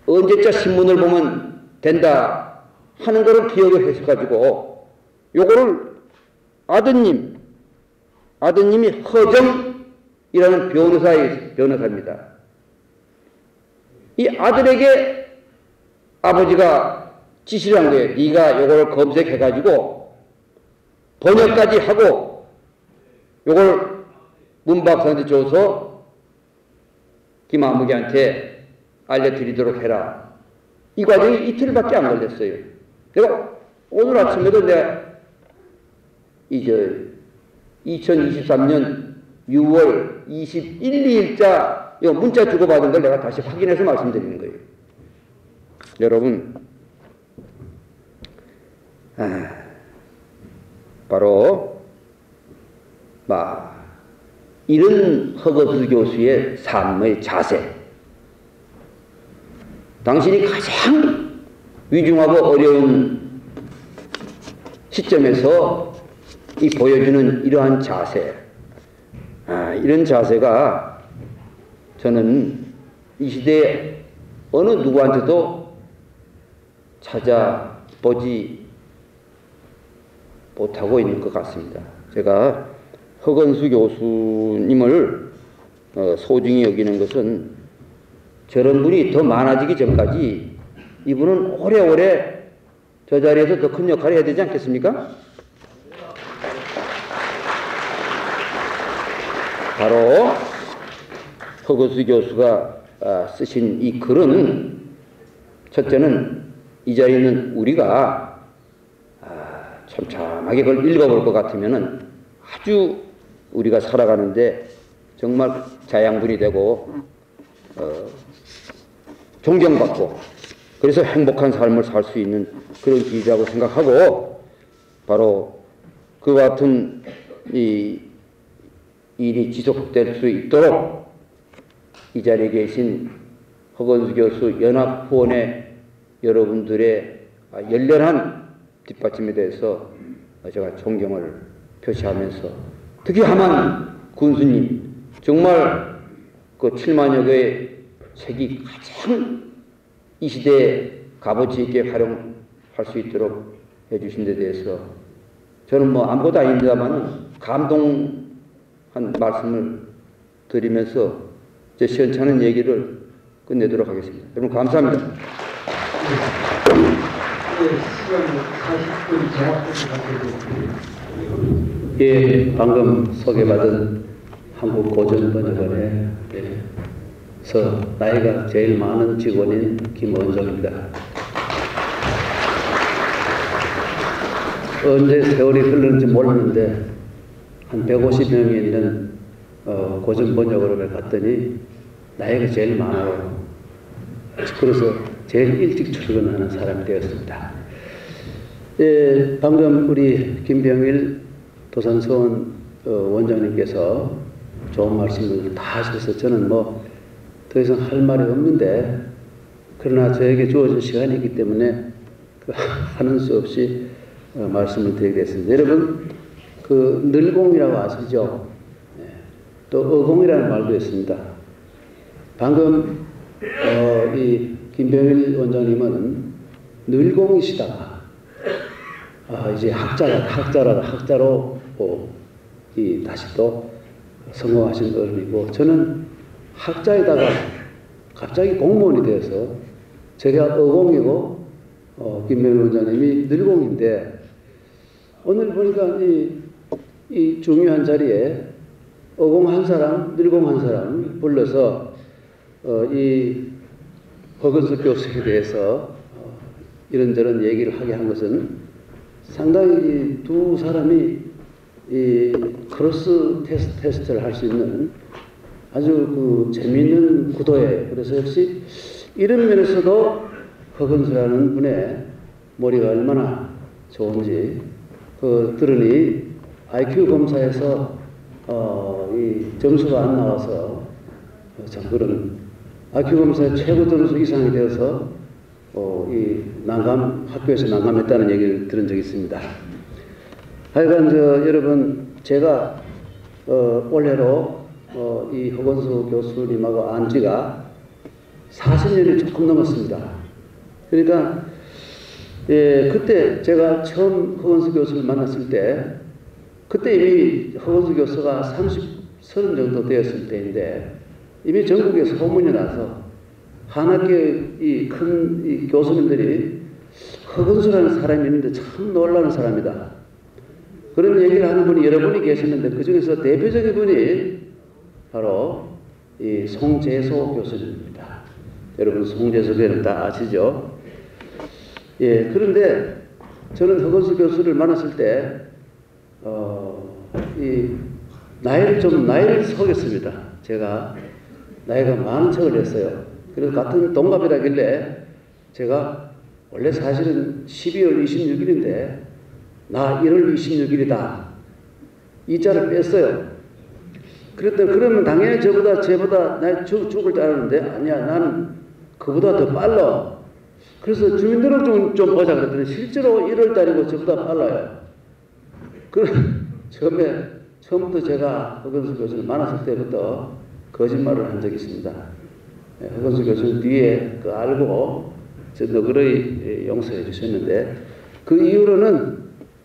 언제자 신문을 보면 된다 하는 거를 기억을 해서가지고 요거를 아드님이 허정이라는 변호사입니다. 이 아들에게 아버지가 지시를 한 거예요. 네가 요걸 검색해가지고 번역까지 하고 요걸 문 박사한테 줘서 김아무개한테 알려드리도록 해라. 이 과정이 이틀밖에 안 걸렸어요. 내가 오늘 아침에도 내가 2023년 6월 21, 2일자 문자 주고받은 걸 내가 다시 확인해서 말씀드리는 거예요. 여러분, 바로 이런 허건수 교수의 삶의 자세, 당신이 가장 위중하고 어려운 시점에서 보여주는 이러한 자세, 이런 자세가 저는 이 시대에 어느 누구한테도 찾아보지 못하고 있는 것 같습니다. 제가 허건수 교수님을 소중히 여기는 것은 저런 분이 더 많아지기 전까지 이분은 오래오래 저 자리에서 더 큰 역할을 해야 되지 않겠습니까? 바로 허건수 교수가 쓰신 이 글은 첫째는 이 자리에 있는 우리가 촘촘하게 그걸 읽어볼 것 같으면은 아주 우리가 살아가는데 정말 자양분이 되고 존경받고 그래서 행복한 삶을 살 수 있는 그런 기회라고 생각하고 바로 그와 같은 이 일이 지속될 수 있도록 이 자리에 계신 허건수 교수 연합후원의 여러분들의 열렬한 뒷받침에 대해서 제가 존경을 표시하면서 특히 하만 군수님 정말 그 7만여 개의 책이 가장 이 시대에 값어치 있게 활용할 수 있도록 해주신 데 대해서 저는 뭐 아무것도 아닙니다만 감동한 말씀을 드리면서 제 시원찮은 얘기를 끝내도록 하겠습니다. 여러분 감사합니다. 예, 방금 소개받은 한국고전번역원에서 나이가 제일 많은 직원인 김원정입니다. 언제 세월이 흘렀는지 몰랐는데 한 150명이 있는 고전번역원을 갔더니 나이가 제일 많아요. 그래서 제일 일찍 출근하는 사람이 되었습니다. 예, 방금 우리 김병일 도산서원 원장님께서 좋은 말씀을 다 하셔서 저는 뭐 더 이상 할 말이 없는데 그러나 저에게 주어진 시간이 있기 때문에 하는 수 없이 말씀을 드리겠습니다. 여러분 그 늘공이라고 아시죠? 네. 또 어공이라는 말도 있습니다. 방금 이 김병일 원장님은 늘공이시다가 이제 학자로 다시 또 성공하신 어른이고 저는 학자에다가 갑자기 공무원이 되어서 제가 어공이고 김병일 원장님이 늘공인데 오늘 보니까 이 중요한 자리에 어공 한 사람, 늘공 한 사람 불러서 이 허건수 교수에 대해서 이런저런 얘기를 하게 한 것은 상당히 두 사람이 이 크로스 테스트를 할 수 있는 아주 그 재미있는 구도에 그래서 역시 이런 면에서도 허건수라는 분의 머리가 얼마나 좋은지 들으니 IQ 검사에서 이 점수가 안 나와서 참 그런 IQ 검사의 최고 점수 이상이 되어서 이 학교에서 난감했다는 얘기를 들은 적이 있습니다. 하여간 여러분 제가 올해로 이 허건수 교수님하고 안 지가 40년이 조금 넘었습니다. 그러니까 그때 제가 처음 허건수 교수를 만났을 때 그때 이미 허건수 교수가 30 정도 되었을 때인데 이미 전국에 소문이 나서 한 학교의 이 큰 교수님들이 허건수라는 사람이 있는데 참 놀라는 사람이다. 그런 얘기를 하는 분이 여러분이 계셨는데 그 중에서 대표적인 분이 바로 이 송재소 교수님입니다. 여러분 송재소 교수님 다 아시죠? 예, 그런데 저는 허건수 교수를 만났을 때 이 나이를 속였습니다. 제가 나이가 많은 척을 했어요. 그래서 같은 동갑이라길래 제가 원래 사실은 12월 26일인데 나 1월 26일이다. 이 자를 뺐어요. 그랬더니 그러면 당연히 쟤보다 나 죽을 줄 알았는데 아니야 나는 그보다 더 빨라. 그래서 주민등록증 좀 보자 그랬더니 실제로 1월 달이고 저보다 빨라요. 처음부터 제가 허건수 교수를 만났을 때부터 거짓말을 한 적이 있습니다. 허건수 교수는 뒤에 알고 저 너그러이 용서해 주셨는데 그 이후로는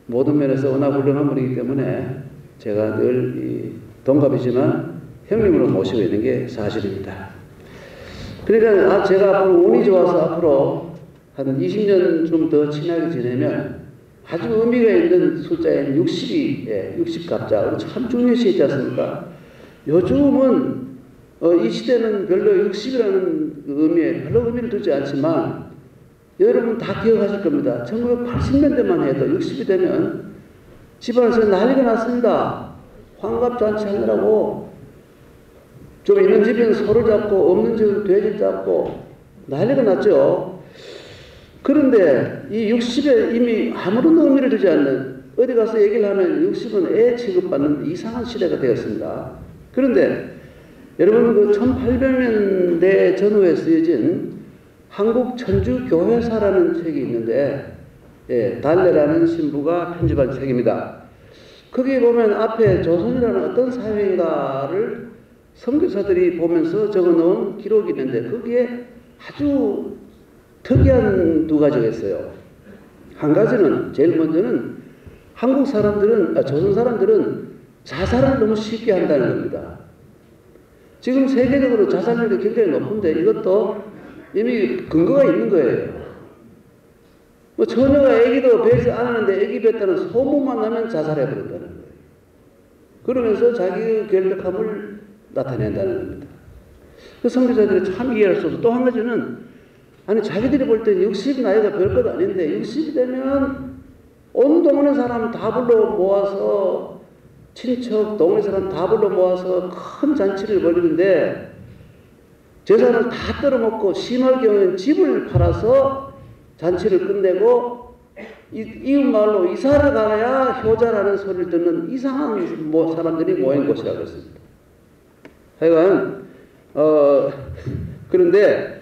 모든 면에서 워낙 훌륭한 분이기 때문에 제가 늘 동갑이지만 형님으로 모시고 있는 게 사실입니다. 그러니까 제가 앞으로 운이 좋아서 앞으로 한 20년 좀 더 친하게 지내면 아주 의미가 있는 숫자인 60이 60갑자 참 중요시했지 않습니까? 요즘은 이 시대는 별로 60이라는 의미에 별로 의미를 두지 않지만 여러분 다 기억하실 겁니다. 1980년대만 해도 60이 되면 집안에서 난리가 났습니다. 환갑잔치 하느라고 좀 있는 집은 소를 잡고 없는 집은 돼지 잡고 난리가 났죠. 그런데 이 60에 이미 아무런 의미를 두지 않는, 어디 가서 얘기를 하면 60은 애 취급받는 이상한 시대가 되었습니다. 그런데 여러분 그 1800년대 전후에 쓰여진 한국 천주교회사라는 책이 있는데 달래라는 신부가 편집한 책입니다. 거기에 보면 앞에 조선이라는 어떤 사회인가를 선교사들이 보면서 적어놓은 기록이 있는데 거기에 아주 특이한 두 가지가 있어요. 한 가지는 제일 먼저는 한국 사람들은 조선 사람들은 자살을 너무 쉽게 한다는 겁니다. 지금 세계적으로 자살률이 굉장히 높은데 이것도 이미 근거가 있는 거예요. 뭐 처녀가 아기도 배에서 안 하는데 아기 뱉다는 소문만 나면 자살해버린다는 거예요. 그러면서 자기의 결백함을 나타낸다는 겁니다. 그 선교사들이 참 이해할 수 없어. 또 한 가지는 아니 자기들이 볼 때 60 나이가 별것 아닌데 60이 되면 온 동네 사람 다 불러 모아서 친척 동네 사람 다 불러 모아서 큰 잔치를 벌이는데 재산을 다 떨어먹고 심할 경우에는 집을 팔아서 잔치를 끝내고 이웃마을로 이사를 가야 효자라는 소리를 듣는 이상한 사람들이 모인 곳이라고 했습니다. 하여간 그런데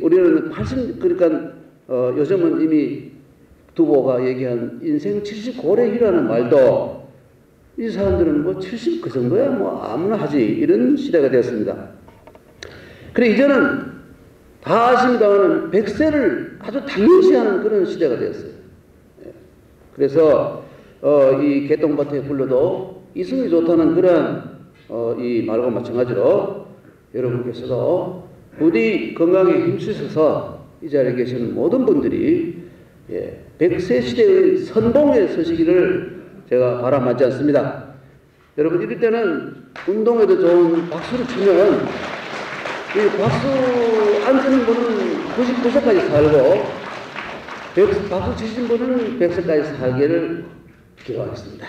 우리는 그러니까 요즘은 이미 두보가 얘기한 인생 70고래희라는 말도 이 사람들은 뭐 70 그 정도야 뭐 아무나 하지 이런 시대가 되었습니다. 그래 이제는 다 아십니다만 100세를 아주 당연시하는 그런 시대가 되었어요. 그래서 이 개똥밭에 굴러도 이승이 좋다는 그런 이 말과 마찬가지로 여러분께서도 부디 건강에 힘쓰셔서 이 자리에 계시는 모든 분들이 100세 시대의 선봉에 서시기를 제가 바람하지 않습니다. 여러분 이럴 때는 운동에도 좋은 박수를 치면 이 박수 안 치는 분은 99세까지 살고 박수 치신 분은 100세까지 살기를 기도하겠습니다.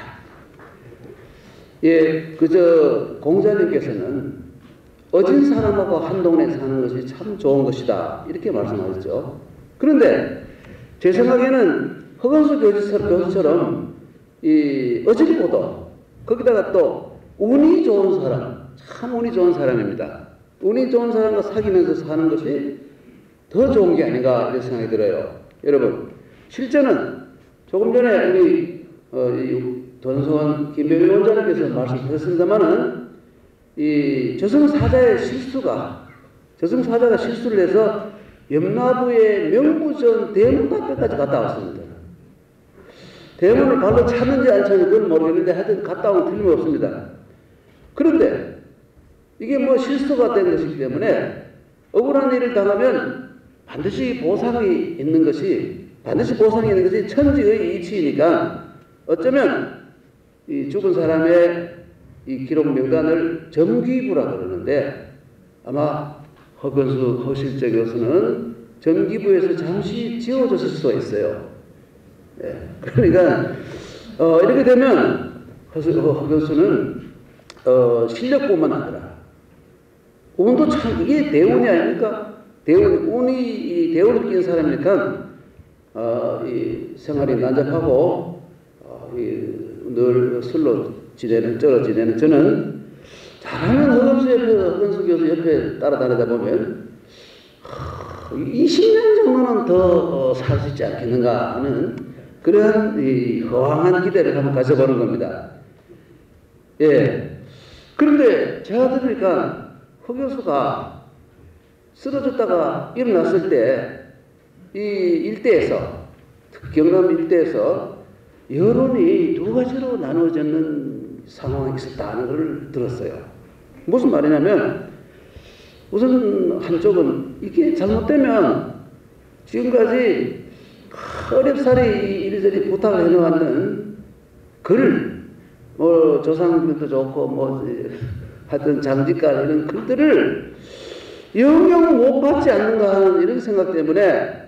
그저 공자님께서는 어진 사람하고 한 동네에 사는 것이 참 좋은 것이다 이렇게 말씀하셨죠. 그런데 제 생각에는 허건수 교수처럼 이 어질보도 거기다가 또 운이 좋은 사람, 참 운이 좋은 사람입니다. 운이 좋은 사람과 사귀면서 사는 것이 더 좋은 게 아닌가 이런 생각이 들어요. 여러분 실제는 조금 전에 우리 전성원 김병일 원장님께서 말씀하셨습니다마는 이 저승사자가 실수를 해서 염라부의 명부전 대문 앞에까지 갔다 왔습니다. 대문을 발로 찼는지 안 찼는지 그건 모르겠는데 하여튼 갔다 오면 틀림없습니다. 그런데 이게 뭐 실수가 된 것이기 때문에 억울한 일을 당하면 반드시 보상이 있는 것이 천지의 이치이니까 어쩌면 이 죽은 사람의 이 기록 명단을 점기부라고 그러는데 아마 허건수 허실재 교수는 점기부에서 잠시 지워졌을 수가 있어요. 그러니까 이렇게 되면 허 교수는 실력뿐만 아니라 운도 참 이게 대운이 아닙니까? 운이 대운을 낀 사람이니까 이 생활이 난잡하고 늘 술로 쩔어 지내는 저는 잘하면 허건수 교수 옆에 따라다니다 보면 20년 정도는 더 살 수 있지 않겠는가 하는 그러한 허황한 기대를 한번 가져보는 겁니다. 그런데 제가 들으니까 허 교수가 쓰러졌다가 일어났을 때 이 일대에서 경남 일대에서 여론이 두 가지로 나누어지는 상황이 있었다는 걸 들었어요. 무슨 말이냐면 우선 한쪽은 이게 잘못되면 지금까지 어렵사리 이리저리 부탁을 해놓았는 글, 뭐 조상들도 좋고 뭐 하여튼 장지가 이런 글들을 영영 못 받지 않는가 하는 이런 생각 때문에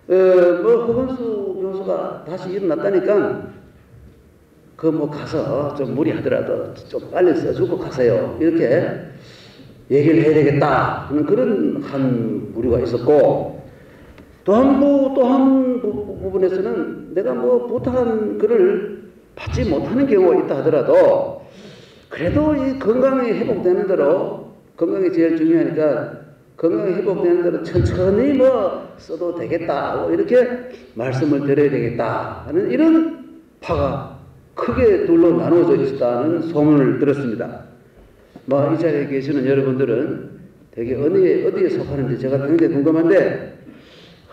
뭐 허건수 교수가 다시 일어났다니까 그 뭐 가서 좀 무리하더라도 좀 빨리 써주고 가세요 이렇게 얘기를 해야 되겠다 하는 그런 한 무리가 있었고, 또 한 부분에서는 내가 뭐 부탁한 글을 받지 못하는 경우가 있다 하더라도 그래도 이 건강이 회복되는 대로, 건강이 제일 중요하니까 건강이 회복되는 대로 천천히 뭐 써도 되겠다 뭐 이렇게 말씀을 드려야 되겠다 하는 이런 파가 크게 둘로 나누어져 있다는 소문을 들었습니다. 뭐 이 자리에 계시는 여러분들은 되게 어디에 속하는지 제가 굉장히 궁금한데,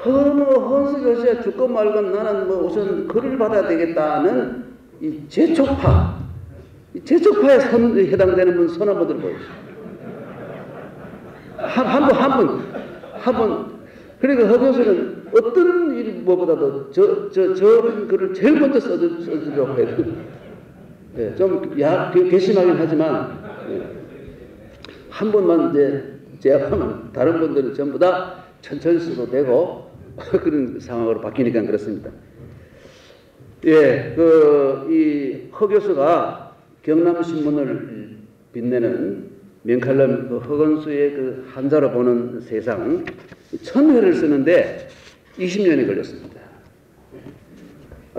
허건수 교수야 죽건 말건 나는 뭐 우선 글을 받아야 되겠다는 이 재촉파, 이 재촉파에 해당되는 분 손 한번 들어보십시오. 한 분. 그러니까 허 교수는 어떤 일 뭐보다도 저런 글을 제일 먼저 써주려고 해요. 네, 좀 괘씸하긴 하지만 한 번만 이제 제압하면 다른 분들은 전부 다 천천히 써도 되고 그런 상황으로 바뀌니까 그렇습니다. 예, 이 허 교수가 경남신문을 빛내는 명칼럼 허건수의 그 한자로 보는 세상 1000회를 쓰는데 20년이 걸렸습니다.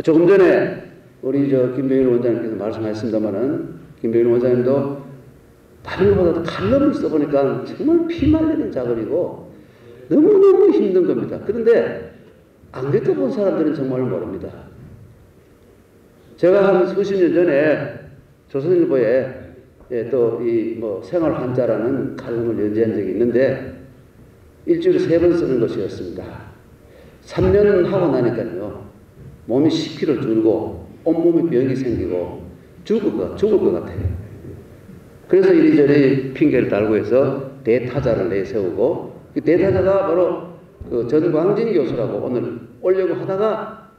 조금 전에 우리 김병일 원장님께서 말씀하셨습니다만은, 김병일 원장님도 다른 것보다 칼럼을 써보니까 정말 피 말리는 작업이고 너무너무 힘든 겁니다. 그런데 안 겪어본 사람들은 정말 모릅니다. 제가 한 수십 년 전에 조선일보에 또 이 뭐 생활 한자라는 칼럼을 연재한 적이 있는데 일주일에 3번 쓰는 것이었습니다. 3년 하고 나니까요, 몸이 10kg 줄고 온몸에 병이 생기고 죽을 것 같아요. 그래서 이리저리 핑계를 달고 해서 대타자를 내세우고, 그 대타자가 바로 그 전광진 교수라고 오늘 오려고 하다가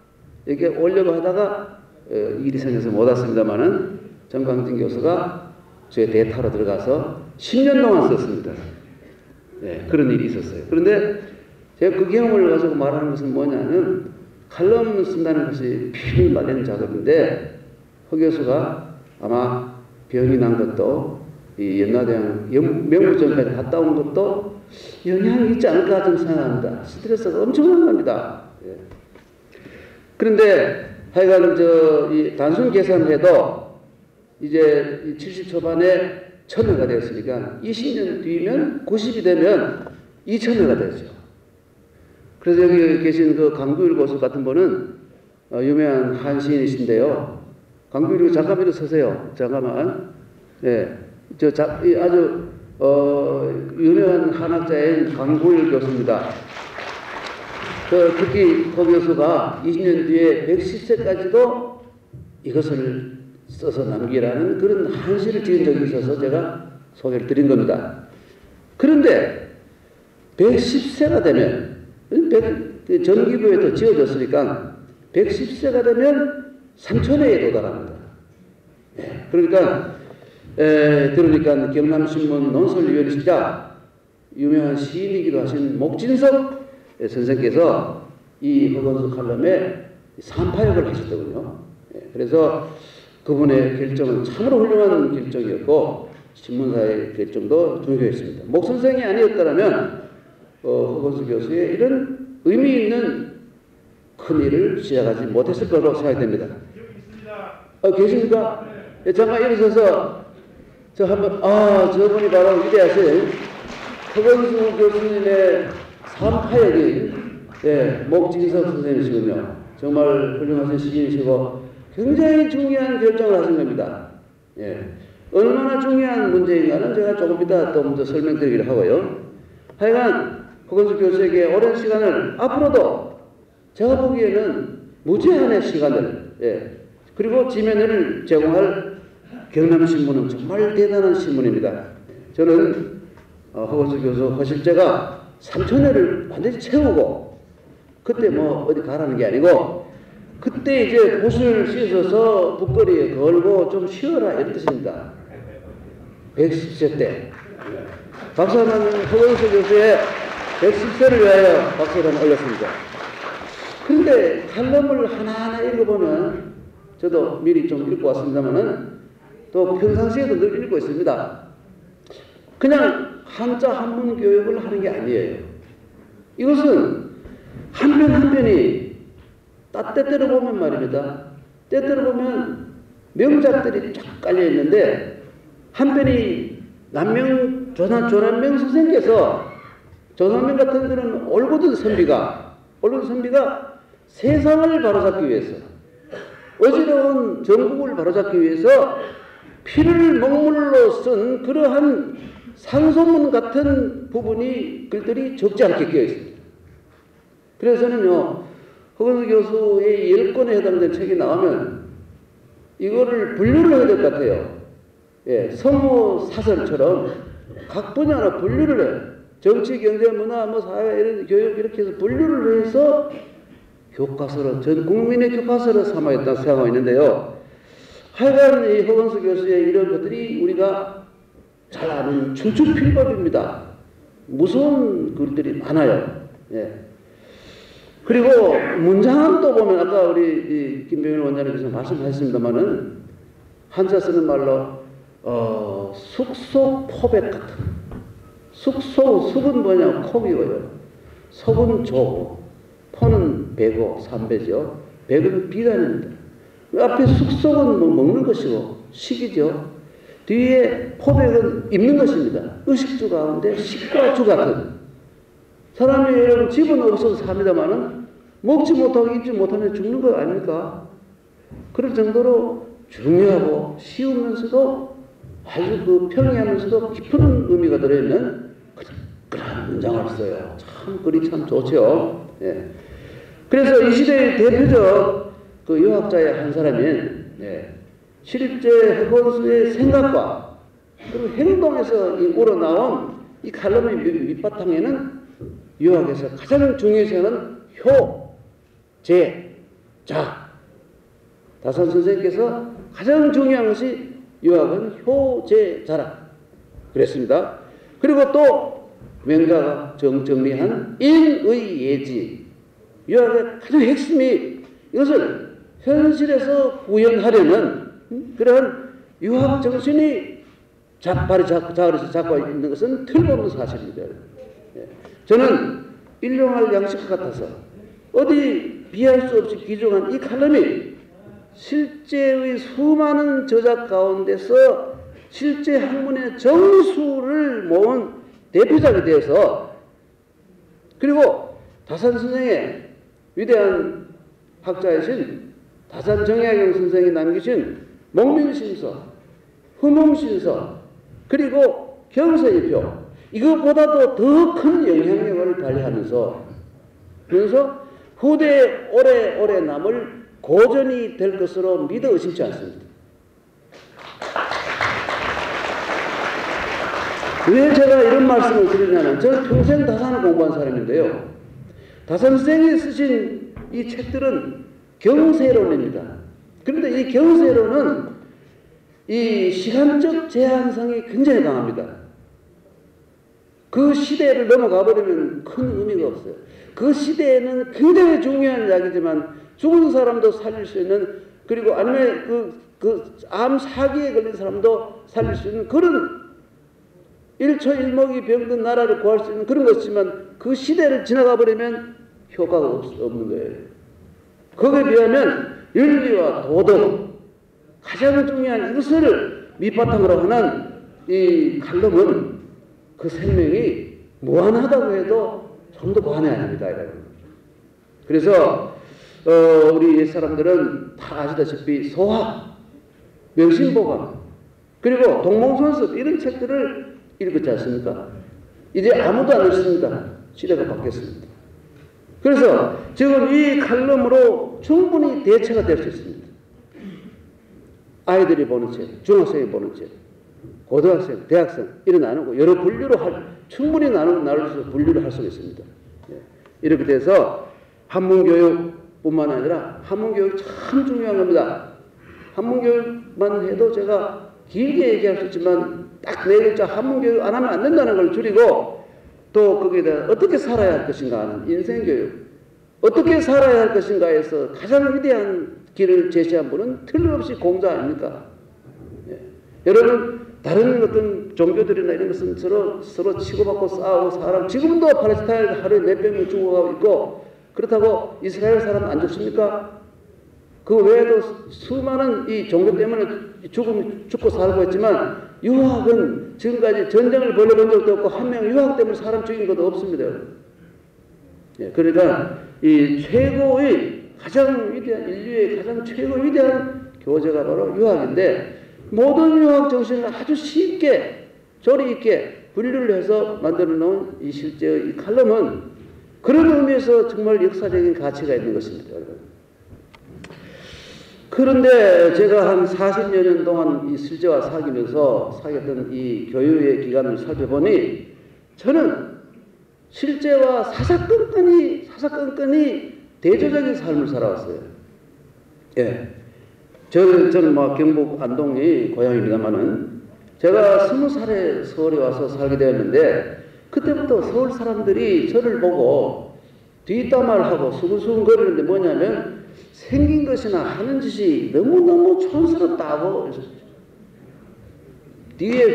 일이 생겨서 못 왔습니다만은 전광진 교수가 저의 대타로 들어가서 10년 동안 썼습니다. 네, 그런 일이 있었어요. 그런데 제가 그 경험을 가지고 말하는 것은 뭐냐면, 칼럼 쓴다는 것이 피를 말리는 작업인데 허 교수가 아마 병이 난 것도 이 연나대왕 명부전까지 갔다 온 것도 영향이 있지 않을까 좀 생각합니다. 스트레스가 엄청난 겁니다. 예. 그런데 하여간 이 단순 계산해도 이제 70 초반에 1000회가 되었으니까 20년 뒤면 90이 되면 2000회가 되죠. 그래서 여기 계신 그 강두일 교수 같은 분은 유명한 한시인이신데요. 강두일 잠깐 일어서세요. 잠깐만. 예, 아주 유명한 한학자인 강두일 교수입니다. 특히 그 교수가 20년 뒤에 110세까지도 이것을 써서 남기라는 그런 한시를 지은 적이 있어서 제가 소개를 드린 겁니다. 그런데 110세가 되면 전기부에도 지어졌으니까 110세가 되면 3000회에 도달합니다. 네, 그러니까 경남신문 논설위원이시자 유명한 시인이기도 하신 목진석 선생께서 이 허건수 칼럼에 3파역을 하셨더군요. 네, 그래서 그분의 결정은 참으로 훌륭한 결정이었고 신문사의 결정도 중요했습니다. 목 선생이 아니었다면 허건수 교수의 이런 의미 있는 큰 일을 시작하지 못했을 거라고 생각됩니다. 계십니까? 네, 잠깐 일어서서 저분이 바로 위대하신 허건수 교수님의 3파역인 목진석 선생님이시군요. 정말 훌륭하신 시인이시고 굉장히 중요한 결정을 하신 겁니다. 예. 얼마나 중요한 문제인가는 제가 조금 이따 또 먼저 설명드리기로 하고요. 하여간 허건수 교수에게 오랜 시간을, 앞으로도 제가 보기에는 무제한의 시간을, 그리고 지면을 제공할 경남신문은 정말 대단한 신문입니다. 저는 허건수 교수 허실제가 3천회를 완전히 채우고 그때 뭐 어디 가라는 게 아니고 그때 이제 붓을 씻어서 붓거리에 걸고 좀 쉬어라 이런 뜻입니다. 110세 때 박사는 허건수 교수의 110세를 위하여 박사를 올렸습니다. 그런데 칼럼을 하나하나 읽어보면 저도 미리 좀 읽고 왔습니다만은 또 평상시에도 늘 읽고 있습니다. 그냥 한자 한문 교육을 하는 게 아니에요. 이것은 한 편 한 편이 때때로 보면 말입니다. 때때로 보면 명작들이 쫙 깔려 있는데 한 편이 조남명 선생께서 조남명 같은 그런 올곧은 선비가 세상을 바로잡기 위해서 어지러운 전국을 바로잡기 위해서 피를 먹물로 쓴 그러한 상소문 같은 부분이 글들이 적지 않게 끼어 있습니다. 그래서는요, 허건수 교수의 10권에 해당된 책이 나오면 이거를 분류를 해야 될 것 같아요. 예, 성우사설처럼 각 분야로 분류를 해요. 정치, 경제, 문화, 뭐 사회, 이런 교육 이렇게 해서 분류를 해서 교과서로, 전 국민의 교과서로 삼아야 했다고 생각하고 있는데요. 하여간 이 허건수 교수의 이런 것들이 우리가 잘 아는 춘추필법입니다. 무서운 글들이 많아요. 예. 그리고 문장은 또 보면 아까 우리 김병일 원장님께서 말씀하셨습니다만은 한자 쓰는 말로 숙소 포백 같은 숙은 뭐냐 콕이고요. 속은 조고 포는 배고 삼배죠. 백은 비단입니다. 앞에 숙속은 뭐 먹는 것이고 식이죠. 뒤에 포백은 입는 것입니다. 의식주 가운데 식과 주 같은 사람이 여러분 집은 없어서 삽니다마는 먹지 못하고 입지 못하면 죽는 거 아닙니까? 그럴 정도로 중요하고 쉬우면서도 아주 그 평이하면서도 깊은 의미가 들어있는 그런 문장을 써요. 참 글이 참 좋죠. 예. 그래서 이 시대의 대표적 그 유학자의 한 사람인 실제 허건수의 생각과 그리고 행동에서 우러나온 이 칼럼의 밑바탕에는 유학에서 가장 중요시하는 효, 제, 자. 다산 선생님께서 가장 중요한 것이 유학은 효, 제, 자라 그랬습니다. 그리고 또 명가가 정리한 인의 예지. 유학의 가장 핵심이 이것을 현실에서 구현하려는 그런 유학 정신이 발이 잡고 있는 것은 틀림없는 사실입니다. 저는 일용할 양식 같아서 어디 비할 수 없이 귀중한 이 칼럼이 실제의 수많은 저작 가운데서 실제 학문의 정수를 모은 대표작이 되어서 그리고 다산 선생의 위대한 학자이신 다산 정약용 선생이 남기신 목민신서, 후명신서 그리고 경서일표 이것보다도 더 큰 영향력을 발휘하면서 그래서 후대에 오래 남을 고전이 될 것으로 믿어 의심치 않습니다. 왜 제가 이런 말씀을 드리냐면 저는 평생 다산을 공부한 사람인데요. 다산 선생이 쓰신 이 책들은 경세론입니다. 그런데 이 경세론은 이 시간적 제한성이 굉장히 강합니다. 그 시대를 넘어가 버리면 큰 의미가 없어요. 그 시대에는 굉장히 중요한 이야기지만 죽은 사람도 살릴 수 있는 그리고 아니면 암 사기에 걸린 사람도 살릴 수 있는 그런 일초일목이 병든 나라를 구할 수 있는 그런 것이지만 그 시대를 지나가 버리면 효과가 없는 거예요. 거기에 비하면 윤리와 도덕 가장 중요한 이것을 밑바탕으로 하는 이 칼럼은 그 생명이 무한하다고 해도 좀 더 무한해야 합니다. 그래서 우리 옛사람들은 다 아시다시피 소학, 명심보감 그리고 동몽선습 이런 책들을 읽었지 않습니까? 이제 아무도 안 읽습니다. 시대가 바뀌었습니다. 그래서 지금 이 칼럼으로 충분히 대체가 될 수 있습니다. 아이들이 보는 책, 중학생이 보는 책 고등학생, 대학생 이런 나누고 여러 분류로 충분히 나눠서 분류를 할 수가 있습니다. 예. 이렇게 돼서 한문교육뿐만 아니라 한문교육 참 중요한 겁니다. 한문교육만 해도 제가 길게 얘기할 수 있지만 딱 네 글자 한문교육 안 하면 안 된다는 걸 줄이고 또 거기에 대해 어떻게 살아야 할 것인가 하는 인생교육 어떻게 살아야 할 것인가에서 가장 위대한 길을 제시한 분은 틀림없이 공자 아닙니까? 예. 여러분 다른 어떤 종교들이나 이런 것은 서로 치고받고 싸우고 사람 지금도 팔레스타인 하루에 몇백 명 죽어가고 있고 그렇다고 이스라엘 사람 안 죽습니까? 그 외에도 수많은 이 종교 때문에 죽고 살고 했지만 유학은 지금까지 전쟁을 벌여본 적도 없고 한 명 유학 때문에 사람 죽인 것도 없습니다. 예, 그러니까 이 최고의 가장 위대한 인류의 가장 최고 위대한 교재가 바로 유학인데 모든 유학 정신을 아주 쉽게 조리 있게 분류를 해서 만들어 놓은 이 실제의 이 칼럼은 그런 의미에서 정말 역사적인 가치가 있는 것입니다. 여러분. 그런데 제가 한 40여 년 동안 이 실제와 사귀었던 이 교육의 기간을 살펴보니 저는 실제와 사사건건이 대조적인 삶을 살아왔어요. 예. 저는 뭐 경북 안동이 고향입니다만은 제가 20살에 서울에 와서 살게 되었는데 그때부터 서울 사람들이 저를 보고 뒷담화를 하고 수근수근 거리는데 뭐냐면 생긴 것이나 하는 짓이 너무너무 촌스럽다고 뒤에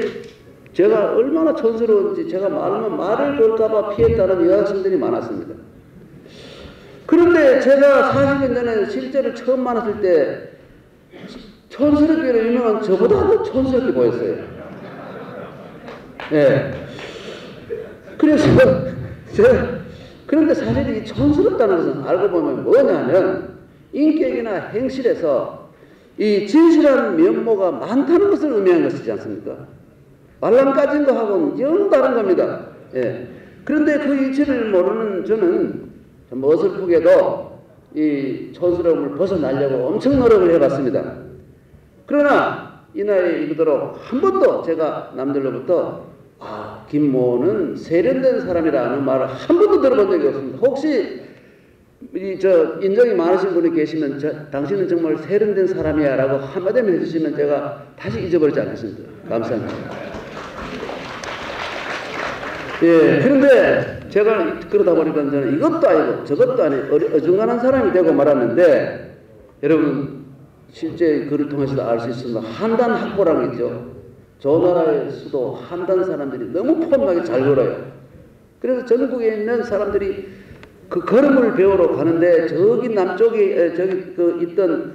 제가 얼마나 촌스러운지 제가 말하면 말을 걸까봐 피했다는 여학생들이 많았습니다. 그런데 제가 40년 전에 실제로 처음 만났을 때 촌스럽기로 유명한 저보다도 촌스럽게 보였어요. 예. 그래서 그런데 사실 이 촌스럽다는 것은 알고 보면 뭐냐면 인격이나 행실에서 이 진실한 면모가 많다는 것을 의미하는 것이지 않습니까? 말랑까진 거하고는 영 다른 겁니다. 예. 그런데 그 이치를 모르는 저는 좀 어설프게도 이 촌스러움을 벗어나려고 엄청 노력을 해봤습니다. 그러나 이 나이에 이르도록 한 번도 제가 남들로부터 김모는 세련된 사람이라는 말을 한 번도 들어본 적이 없습니다. 혹시 인정이 많으신 분이 계시면 당신은 정말 세련된 사람이야 라고 한마디만 해주시면 제가 다시 잊어버리지 않겠습니다. 감사합니다. 예, 그런데 제가 그러다 보니까 저는 이것도 아니고 저것도 아니고 어중간한 사람이 되고 말았는데 여러분 실제 글을 통해서도 알 수 있습니다. 한단 학보라고 있죠. 저 나라의 수도 한단 사람들이 너무 폼나게 잘 걸어요. 그래서 전국에 있는 사람들이 그 걸음을 배우러 가는데 저기 남쪽에 있던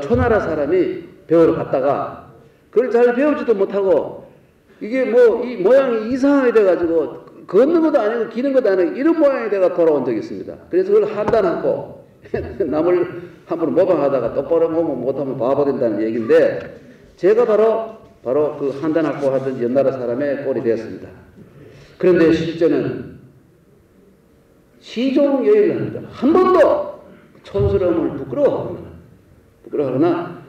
초나라 사람이 배우러 갔다가 그걸 잘 배우지도 못하고 이게 뭐 이 모양이 이상하게 돼가지고 걷는 것도 아니고 기는 것도 아니고 이런 모양이 돼가 돌아온 적이 있습니다. 그래서 그걸 한단하고 남을 함부로 모방하다가 똑바로 못하면 바보 된다는 얘기인데 제가 바로 그 한단하고 하던 옛나라 사람의 꼴이 되었습니다. 그런데 실제는 시종 여행을 합니다. 한 번도 촌스러움을 부끄러워하거나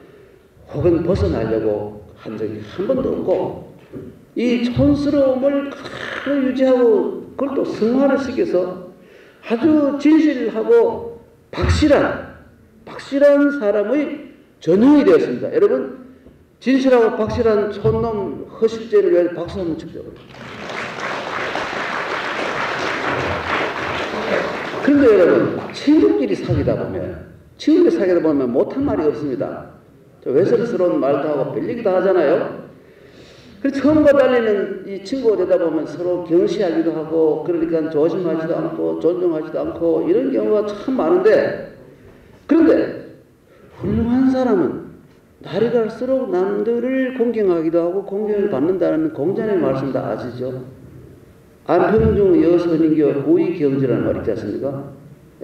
혹은 벗어나려고 한 적이 한 번도 없고 이 촌스러움을 그대로 유지하고 그걸 또 승화를 시켜서 아주 진실하고 박실한 사람의 전형이 되었습니다. 여러분 진실하고 박실한 촌놈 허실제를 위해 박수 한번 칩시다. 그런데 여러분 친구끼리 사귀다 보면 못한 말이 없습니다. 외설스러운 말도 하고 별얘기도 하잖아요. 그래서 처음과 달리는 이 친구가 되다 보면 서로 경시하기도 하고 그러니까 조심하지도 않고 존중하지도 않고 이런 경우가 참 많은데 그런데 훌륭한 사람은 날이 갈수록 남들을 공경하기도 하고 공경을 받는다는 공자의 말씀 다 아시죠? 안평중 여선인교 우의경지라는 말 있지 않습니까?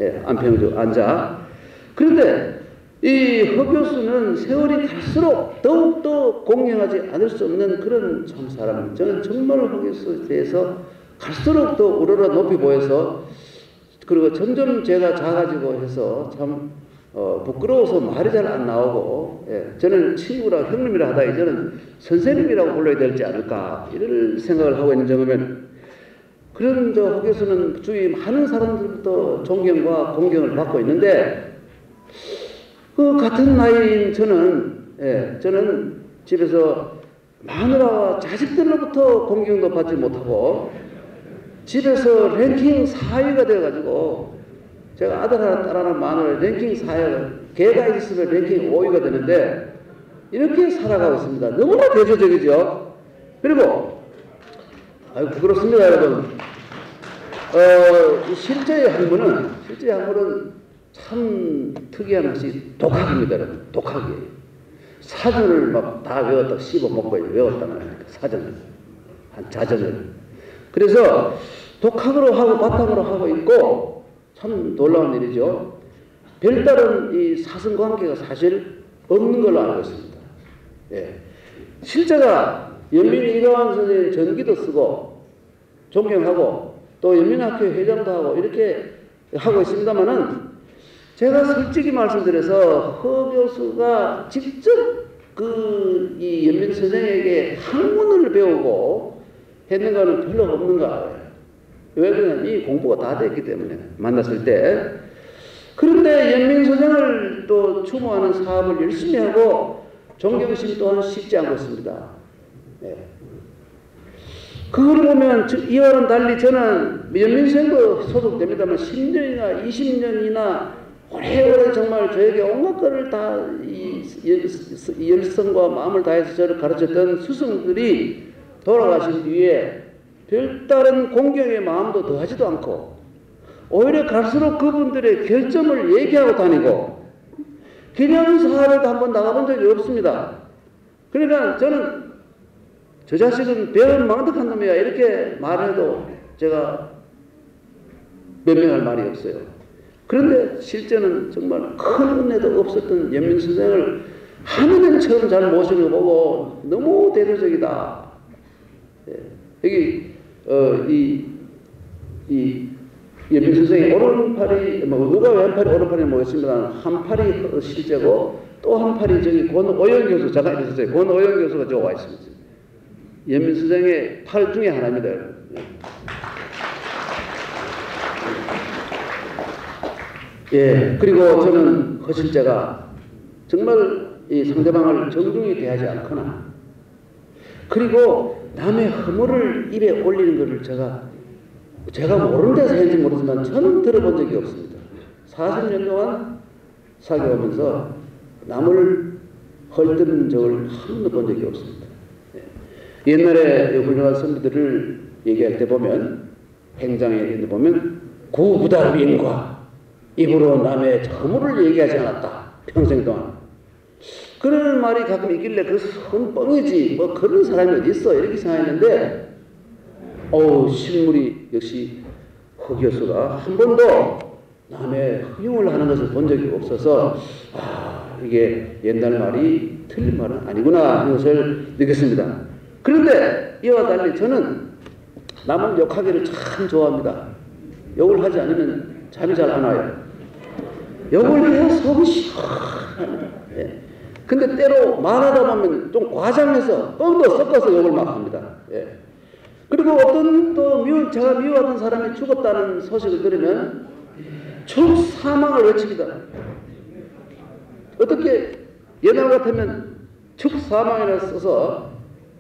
예, 안평중 안자. 그런데 이 허교수는 세월이 갈수록 더욱더 공경하지 않을 수 없는 그런 참 사람. 저는 정말 허교수에 대해서 갈수록 더 우러러 높이 보여서 그리고 점점 제가 작아지고 해서 참 부끄러워서 말이 잘 안 나오고, 저는 친구라 형님이라 하다 이제는 선생님이라고 불러야 되지 않을까 이런 생각을 하고 있는 점이면, 그런 허 교수는 주위 많은 사람들부터 존경과 공경을 받고 있는데, 그 같은 나이인 저는 집에서 마누라와 자식들로부터 공경도 받지 못하고 집에서 랭킹 4위가 되어가지고, 제가 아들 하나 딸 하나 마누라 랭킹 4위가, 개가 있으면 랭킹 5위가 되는데 이렇게 살아가고 있습니다. 너무나 대조적이죠. 그리고 부끄럽습니다 여러분. 실제의 학문은 참 특이한 것이 독학입니다 여러분. 독학이에요. 사전을 막 다 외웠다 씹어먹고 외웠단 말입니다. 사전을, 한 자전을. 그래서 독학으로 하고 바탕으로 하고 있고, 참 놀라운 일이죠. 별다른 이 사성관계가 사실 없는 걸로 알고 있습니다. 실제가 연민 이가완 선생님 전기도 쓰고 존경하고 또 연민학회 회장도 하고 이렇게 하고 있습니다만은, 제가 솔직히 말씀드려서 허 교수가 직접 이 연민 선생에게 학문을 배우고 했는 거는 별로 없는가. 왜 그러냐면 이 공부가 다 됐기 때문에 만났을 때. 그런데 연민 선생을 또 추모하는 사업을 열심히 하고 존경심 또한 식지 않고 있습니다. 그걸 보면 이와는 달리 저는 연민 선생도 소속됩니다만 10년이나 20년이나 오래오래 정말 저에게 온갖 것을 다 이 열성과 마음을 다해서 저를 가르쳤던 스승들이 돌아가신 뒤에 별다른 공경의 마음도 더하지도 않고, 오히려 갈수록 그분들의 결점을 얘기하고 다니고, 기념사회도 한번 나가본 적이 없습니다. 그러니까 저는 저 자식은 배은 망덕한 놈이야 이렇게 말해도 제가 변명할 말이 없어요. 그런데 실제는 정말 큰 은혜도 없었던 연민 선생을 하느님처럼 잘 모시는 거 보고 너무 대조적이다. 여기 이 연민 선생의 오른팔이 누가 왼팔이 오른팔이 모였습니다. 한 팔이 실제고 또 한 팔이 저기 권오영 교수, 잠깐 있었어요. 권오영 교수가 저 와 있습니다. 연민 선생의 팔 중에 하나입니다. 그리고 저는 허실제가 정말 이 상대방을 정중히 대하지 않거나, 그리고 남의 허물을 입에 올리는 것을 제가 모르는 데서 했는지 모르지만 저는 들어본 적이 없습니다. 40년 동안 사귀어오면서 남을 헐뜯는 적을 한 번도 본 적이 없습니다. 옛날에 훌륭한 선비들을 얘기할 때 보면, 행장에 보면 구부달비인과 입으로 남의 허물을 얘기하지 않았다. 평생 동안. 그런 말이 가끔 있길래 그건 뻥이지 뭐 그런 사람이 어디 있어 이렇게 생각했는데, 실물이 역시 허 교수가 한 번도 남의 흠용을 하는 것을 본 적이 없어서 이게 옛날 말이 틀린 말은 아니구나 하는 것을 느꼈습니다. 그런데 이와 달리 저는 남을 욕하기를 참 좋아합니다. 욕을 하지 않으면 잠이 잘 안 와요. 욕을 해야 속이 시원합니다. 근데 때로 말하다 보면 좀 과장해서 뻥도 섞어서 욕을 막 합니다. 그리고 어떤 또 제가 미워하던 사람이 죽었다는 소식을 들으면 축사망을 외칩니다. 어떻게 옛날 같으면 축사망이라 써서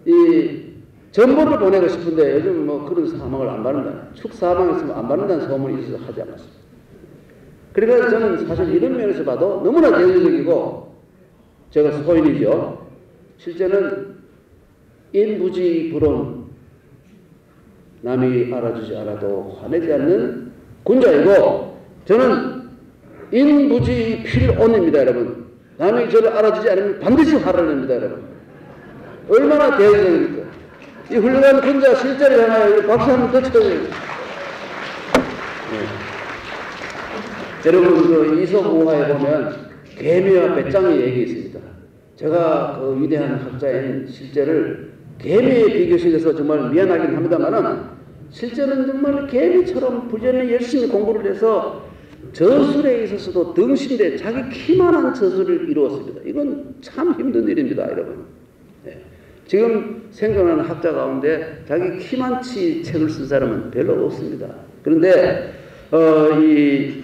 이 전보를 보내고 싶은데 요즘 뭐 그런 사망을 안 받는다. 축사망 있으면 안 받는다는 소문이 있어서 하지 않았습니다. 그래서 저는 사실 이런 면에서 봐도 너무나 대외적이고 제가 소인이죠. 실제는 인부지불온, 남이 알아주지 않아도 화내지 않는 군자이고, 저는 인부지필온입니다 여러분. 남이 저를 알아주지 않으면 반드시 화를 냅니다 여러분. 얼마나 대외적입니까? 이 훌륭한 군자 실제로 향하여 박수 한번 더 쳐줘요. 여러분 그 이소무화에 보면 개미와 배짱의 얘기 있습니다. 제가 그 위대한 학자인 실제를 개미에 비교시켜서 정말 미안하긴 합니다만은, 실제는 정말 개미처럼 부지런히 열심히 공부를 해서 저술에 있어서도 등신대 자기 키만한 저술을 이루었습니다. 이건 참 힘든 일입니다, 여러분. 네. 지금 생존하는 학자 가운데 자기 키만치 책을 쓴 사람은 별로 없습니다. 그런데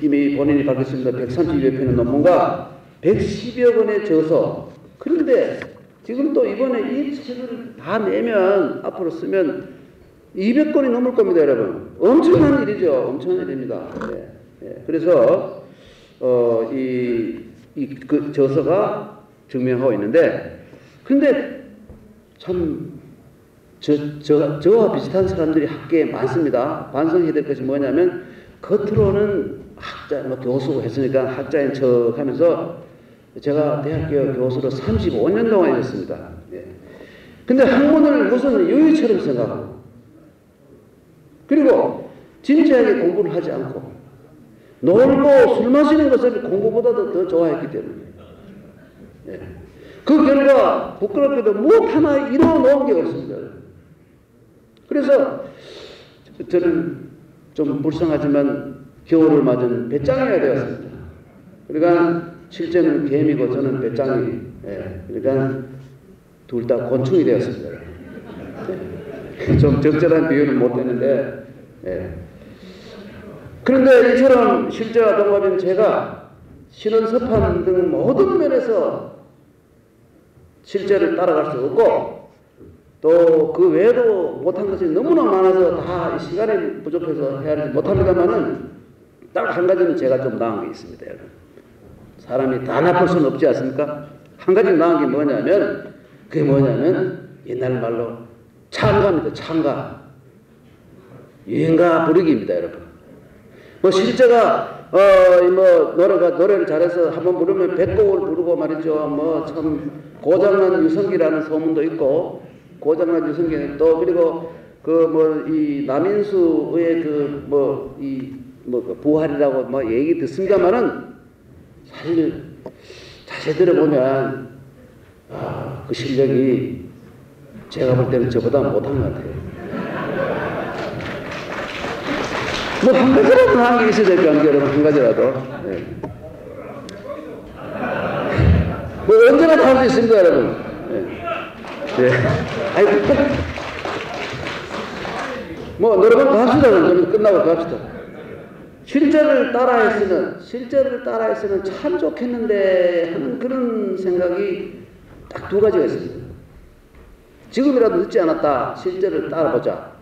이미 본인이 밝혔습니다. 132여 편의 논문과 110여 권의 저서. 그런데 지금 또 이번에 이 책을 다 내면 앞으로 쓰면 200권이 넘을 겁니다, 여러분. 엄청난 일이죠. 엄청난 일입니다. 네. 네. 그래서 그 저서가 증명하고 있는데, 근데 참 저와 비슷한 사람들이 학계에 많습니다. 반성해야 될 것이 뭐냐면, 겉으로는 학자, 교수고 했으니까 학자인 척 하면서 제가 대학교 교수로 35년 동안 했습니다. 예. 근데 학문을 무슨 유희처럼 생각하고, 그리고 진지하게 공부를 하지 않고, 놀고 술 마시는 것을 공부보다도 더 좋아했기 때문에. 예. 그 결과 부끄럽게도 무엇 하나 이뤄놓은 게 없습니다. 그래서 저는 좀 불쌍하지만 겨울을 맞은 배짱이가 되었습니다. 그러니까 실제는 개미고 저는 배짱이. 예. 그러니까 둘 다 곤충이 되었습니다. 예. 좀 적절한 비유는 못 되는데, 예. 그런데 이처럼 실제와 동갑인 제가 신원 서판 등 모든 면에서 실제를 따라갈 수 없고, 또 그 외에도 못한 것이 너무나 많아서 다 시간이 부족해서 헤아리지 못합니다만은 딱 한 가지는 제가 좀 나은 게 있습니다, 여러분. 사람이 다 나쁠 수는 없지 않습니까? 한 가지 나은 게 뭐냐면, 그게 뭐냐면 옛날 말로 창가입니다. 창가. 유행가 부르기입니다, 여러분. 뭐 실제가 노래를 잘해서 한번 부르면 100곡을 부르고 말이죠. 뭐 참 고장난 유성기라는 소문도 있고, 고장난 유성기는 또 그리고 이 남인수의 부활이라고 뭐 얘기 듣습니다만은, 사실 자세히 들어보면 그 실력이 제가 볼 때는 저보다 못한 것 같아요. 뭐 한 가지라도 나은 게 있어야 될 거 아니에요, 여러분. 한 가지라도. 네. 뭐 언제나 다 할 수 있습니다, 여러분. 네. 네. 아이고, 뭐 여러분 다 합시다. 그럼 끝나고 다 합시다. 실제를 따라했으면 참 좋겠는데 하는 그런 생각이 딱 두 가지가 있습니다. 지금이라도 늦지 않았다. 실제를 따라보자.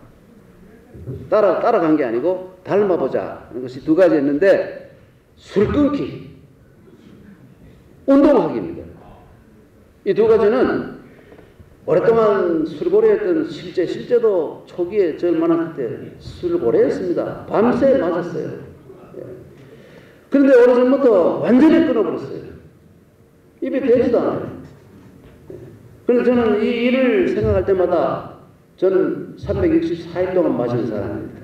따라간 게 아니고 닮아보자 하는 것이 두 가지 있는데, 술 끊기, 운동하기입니다. 이 두 가지는 오랫동안 술고래였던 실제도 초기에 저를 만났을 때 술고래였습니다. 밤새 맞았어요. 그런데 오래전부터 완전히 끊어버렸어요. 입에 대지도 않아요. 그래서 저는 이 일을 생각할 때마다 저는 364일 동안 마시는 사람입니다.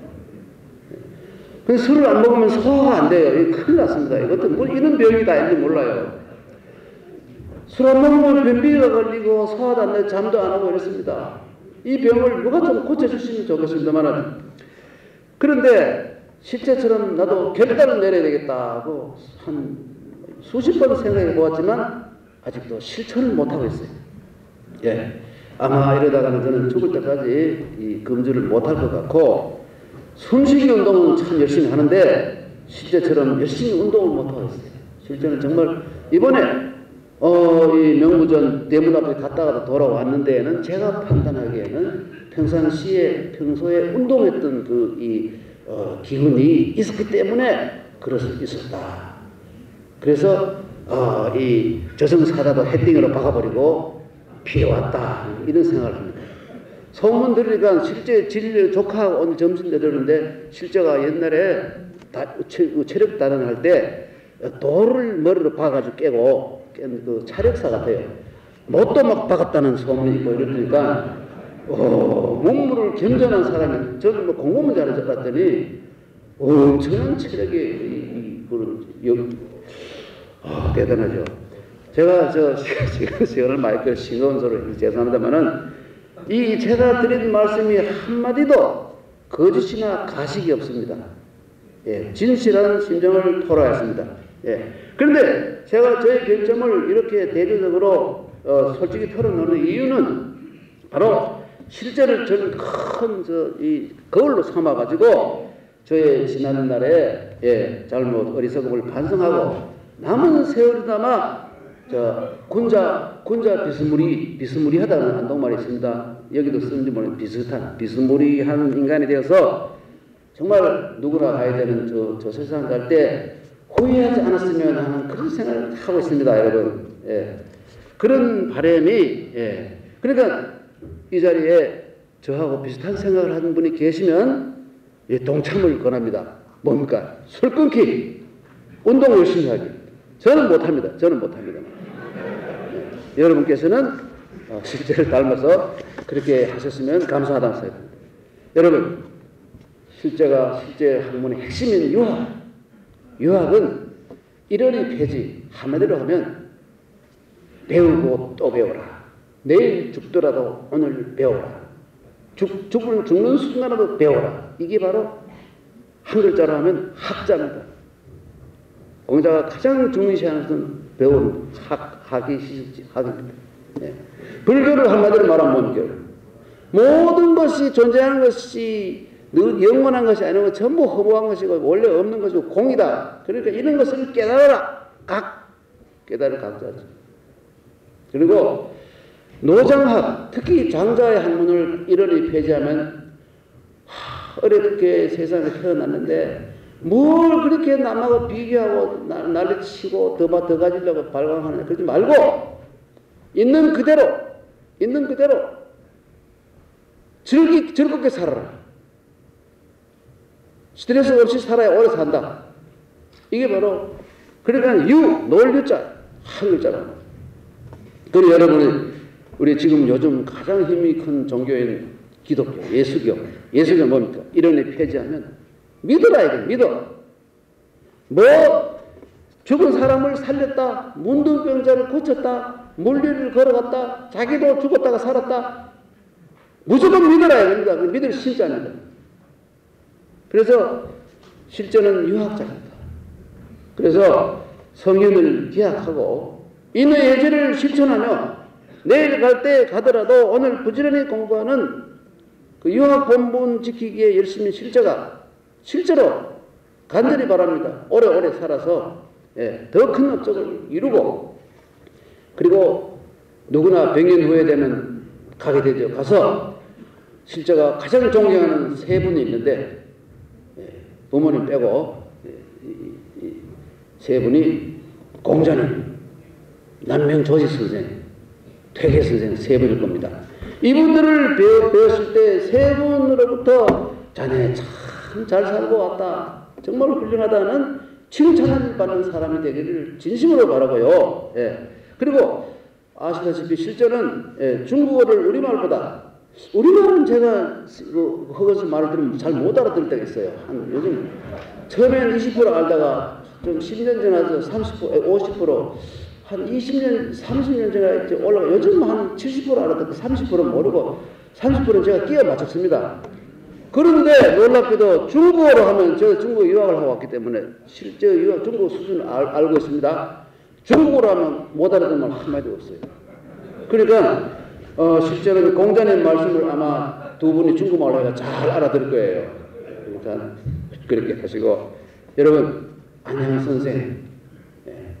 그래서 술을 안 먹으면 소화가 안 돼요. 이거 큰일 났습니다. 이것도 뭐 이런 병이 다 있는지 몰라요. 술 안 먹으면 변비가 걸리고 소화도 안 되고 잠도 안 하고 이랬습니다. 이 병을 누가 좀 고쳐주시면 좋겠습니다만, 그런데 실제처럼 나도 결단을 내려야 되겠다 하고 한 수십 번 생각해 보았지만 아직도 실천을 못하고 있어요. 예. 아마 이러다가는 저는 죽을 때까지 이 금주를 못할 것 같고, 숨쉬기 운동은 참 열심히 하는데 실제처럼 열심히 운동을 못하고 있어요. 실제는 정말 이번에 이 명무전 대문 앞에 갔다가 돌아왔는 데에는 제가 판단하기에는 평소에 운동했던 기운이 있었기 때문에 그럴 수 있었다. 그래서 이 저승사자도 헤딩으로 박아버리고 피해왔다, 이런 생각을 합니다. 소문 들으니까 실제 조카가 오늘 점심 내려오는데, 실제가 옛날에 체력 단련할 때 돌을 머리로 박아가지고 깨고 깬 그 차력사 같아요. 못도 막 박았다는 소문이 있고 이러니까 몸무를 겸전한 사람이, 저는 뭐 공부만 잘할 줄 알았더니 엄청난 체력이 대단하죠. 제가 시간을 많이 싱거운 소리 죄송합니다만은, 제가 드린 말씀이 한마디도 거짓이나 가식이 없습니다. 예, 진실한 심정을 토로했습니다. 예. 그런데 제가 저의 결점을 이렇게 대조적으로 솔직히 털어놓는 이유는 바로 실제를 저는 큰 거울로 삼아가지고 저의 지난날에 잘못 어리석음을 반성하고 남은 세월이나마 군자 비스무리하다는 한동말이 있습니다. 여기도 쓰는지 모르는 비스무리한 인간이 되어서 정말 누구나 가야 되는 저 세상 갈 때 후회하지 않았으면 하는 그런 생각을 하고 있습니다, 여러분. 그런 바람이 그러니까 이 자리에 저하고 비슷한 생각을 하는 분이 계시면 동참을 권합니다. 뭡니까? 술 끊기, 운동 열심히 하기. 저는 못합니다. 여러분께서는 실제를 닮아서 그렇게 하셨으면 감사하다는 생각입니다. 여러분, 실제 학문의 핵심인 유학. 유학은 이러니 폐지, 한마디로 하면 배우고 또 배워라. 내일 죽더라도 오늘 배워라. 죽는 순간에도 배워라. 이게 바로 한 글자로 하면 학자입니다. 공자가 가장 중요시하는 것은 배우는 학입니다. 불교를 한마디로 말하면 뭔 모든 것이 존재하는 것이 영원한 것이 아니고 전부 허무한 것이고 원래 없는 것이고 공이다. 그러니까 이런 것을 깨달아라. 깨달을 각자죠. 그리고 노장학, 특히 장자의 학문을 이러니 폐지하면 어렵게 세상에 태어났는데 뭘 그렇게 남하고 비교하고 난리치고 더 가지려고 발광하느냐. 그러지 말고 있는 그대로 즐겁게 살아라. 스트레스 없이 살아야 오래 산다. 이게 바로 그러니까 놀 유자 한 글자로. 그리고 여러분이 우리 지금 요즘 가장 힘이 큰 종교인 기독교, 예수교 뭡니까? 이런에 폐지하면 믿어라 이거 믿어. 죽은 사람을 살렸다, 문둥병자를 고쳤다, 물리를 걸어갔다, 자기도 죽었다가 살았다. 무조건 믿어라 이겁니다. 믿을 신자입니다. 그래서 실제는 유학자입니다. 그래서 성인을 기약하고 인의 예제를 실천하며 내일 갈 때 가더라도 오늘 부지런히 공부하는 그 유학 본분 지키기에 열심히 실제로 간절히 바랍니다. 오래오래 살아서 더 큰 업적을 이루고 그리고 누구나 100년 후에 되면 가게 되죠. 가서 실제가 가장 존경하는 세 분이 있는데 부모님 빼고 세 분이 공자님, 남명조지 선생, 퇴계 선생 세 분일 겁니다. 이분들을 배웠을 때 세 분으로부터 자네 참 잘 살고 왔다, 정말 훌륭하다는 칭찬을 받는 사람이 되기를 진심으로 바라고요. 그리고 아시다시피 실제는 중국어를 우리말은 제가 허거스 말을 들으면 잘 못 알아들을 때가 있어요. 요즘 처음에는 20% 알다가 좀 10년 지나서 30%, 50%, 한 20년, 30년 제가 올라가 요즘 한 70% 알아듣고 30% 모르고 30%는 제가 끼워 맞췄습니다. 그런데 놀랍게도 중국어로 하면 제가 중국어 유학을 하고 왔기 때문에 실제 유학 중국어 수준을 알고 있습니다. 중국어로 하면 못 알아듣는 말 한마디도 없어요. 그러니까 실제로 공자님 말씀을 아마 두 분이 중국말로 해서 잘 알아들을 거예요. 그러니까 그렇게 하시고 여러분 안양 선생,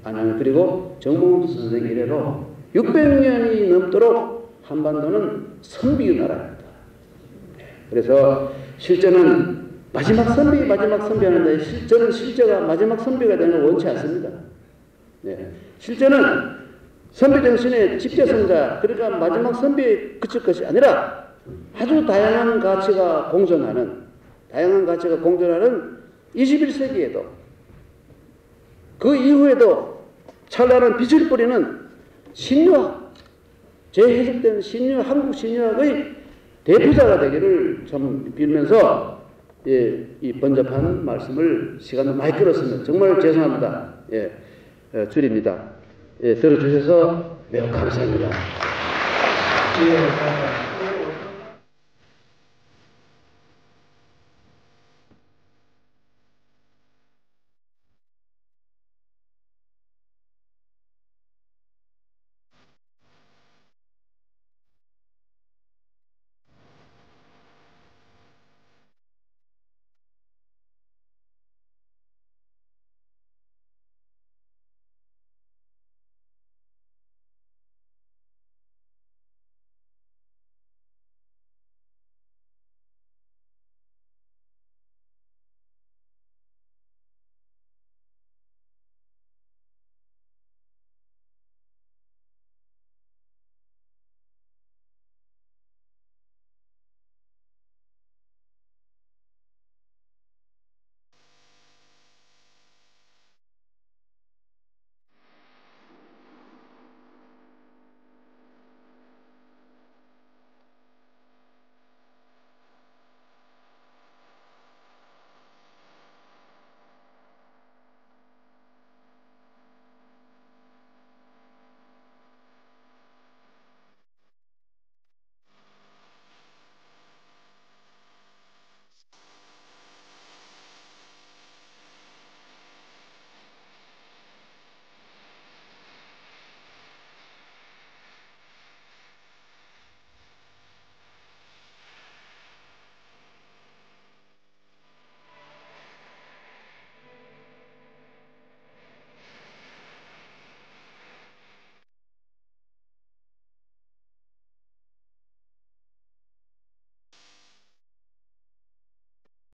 안양 그리고 정봉주 선생 이래로 600년이 넘도록 한반도는 선비의 나라입니다. 그래서 실제는 마지막 선비하는데 저는 실제가 마지막 선비가 되는 걸 원치 않습니다. 실제는 선비 정신의 집대성자, 그러니까 마지막 선비에 그칠 것이 아니라 아주 다양한 가치가 공존하는 21세기에도 그 이후에도 찬란한 빛을 뿌리는 신유학, 재해석된 한국 신유학의 대표자가 되기를 좀 빌면서 이 번잡한 말씀을 시간을 많이 끌었습니다. 정말 죄송합니다. 줄입니다. 들어주셔서 매우 감사합니다.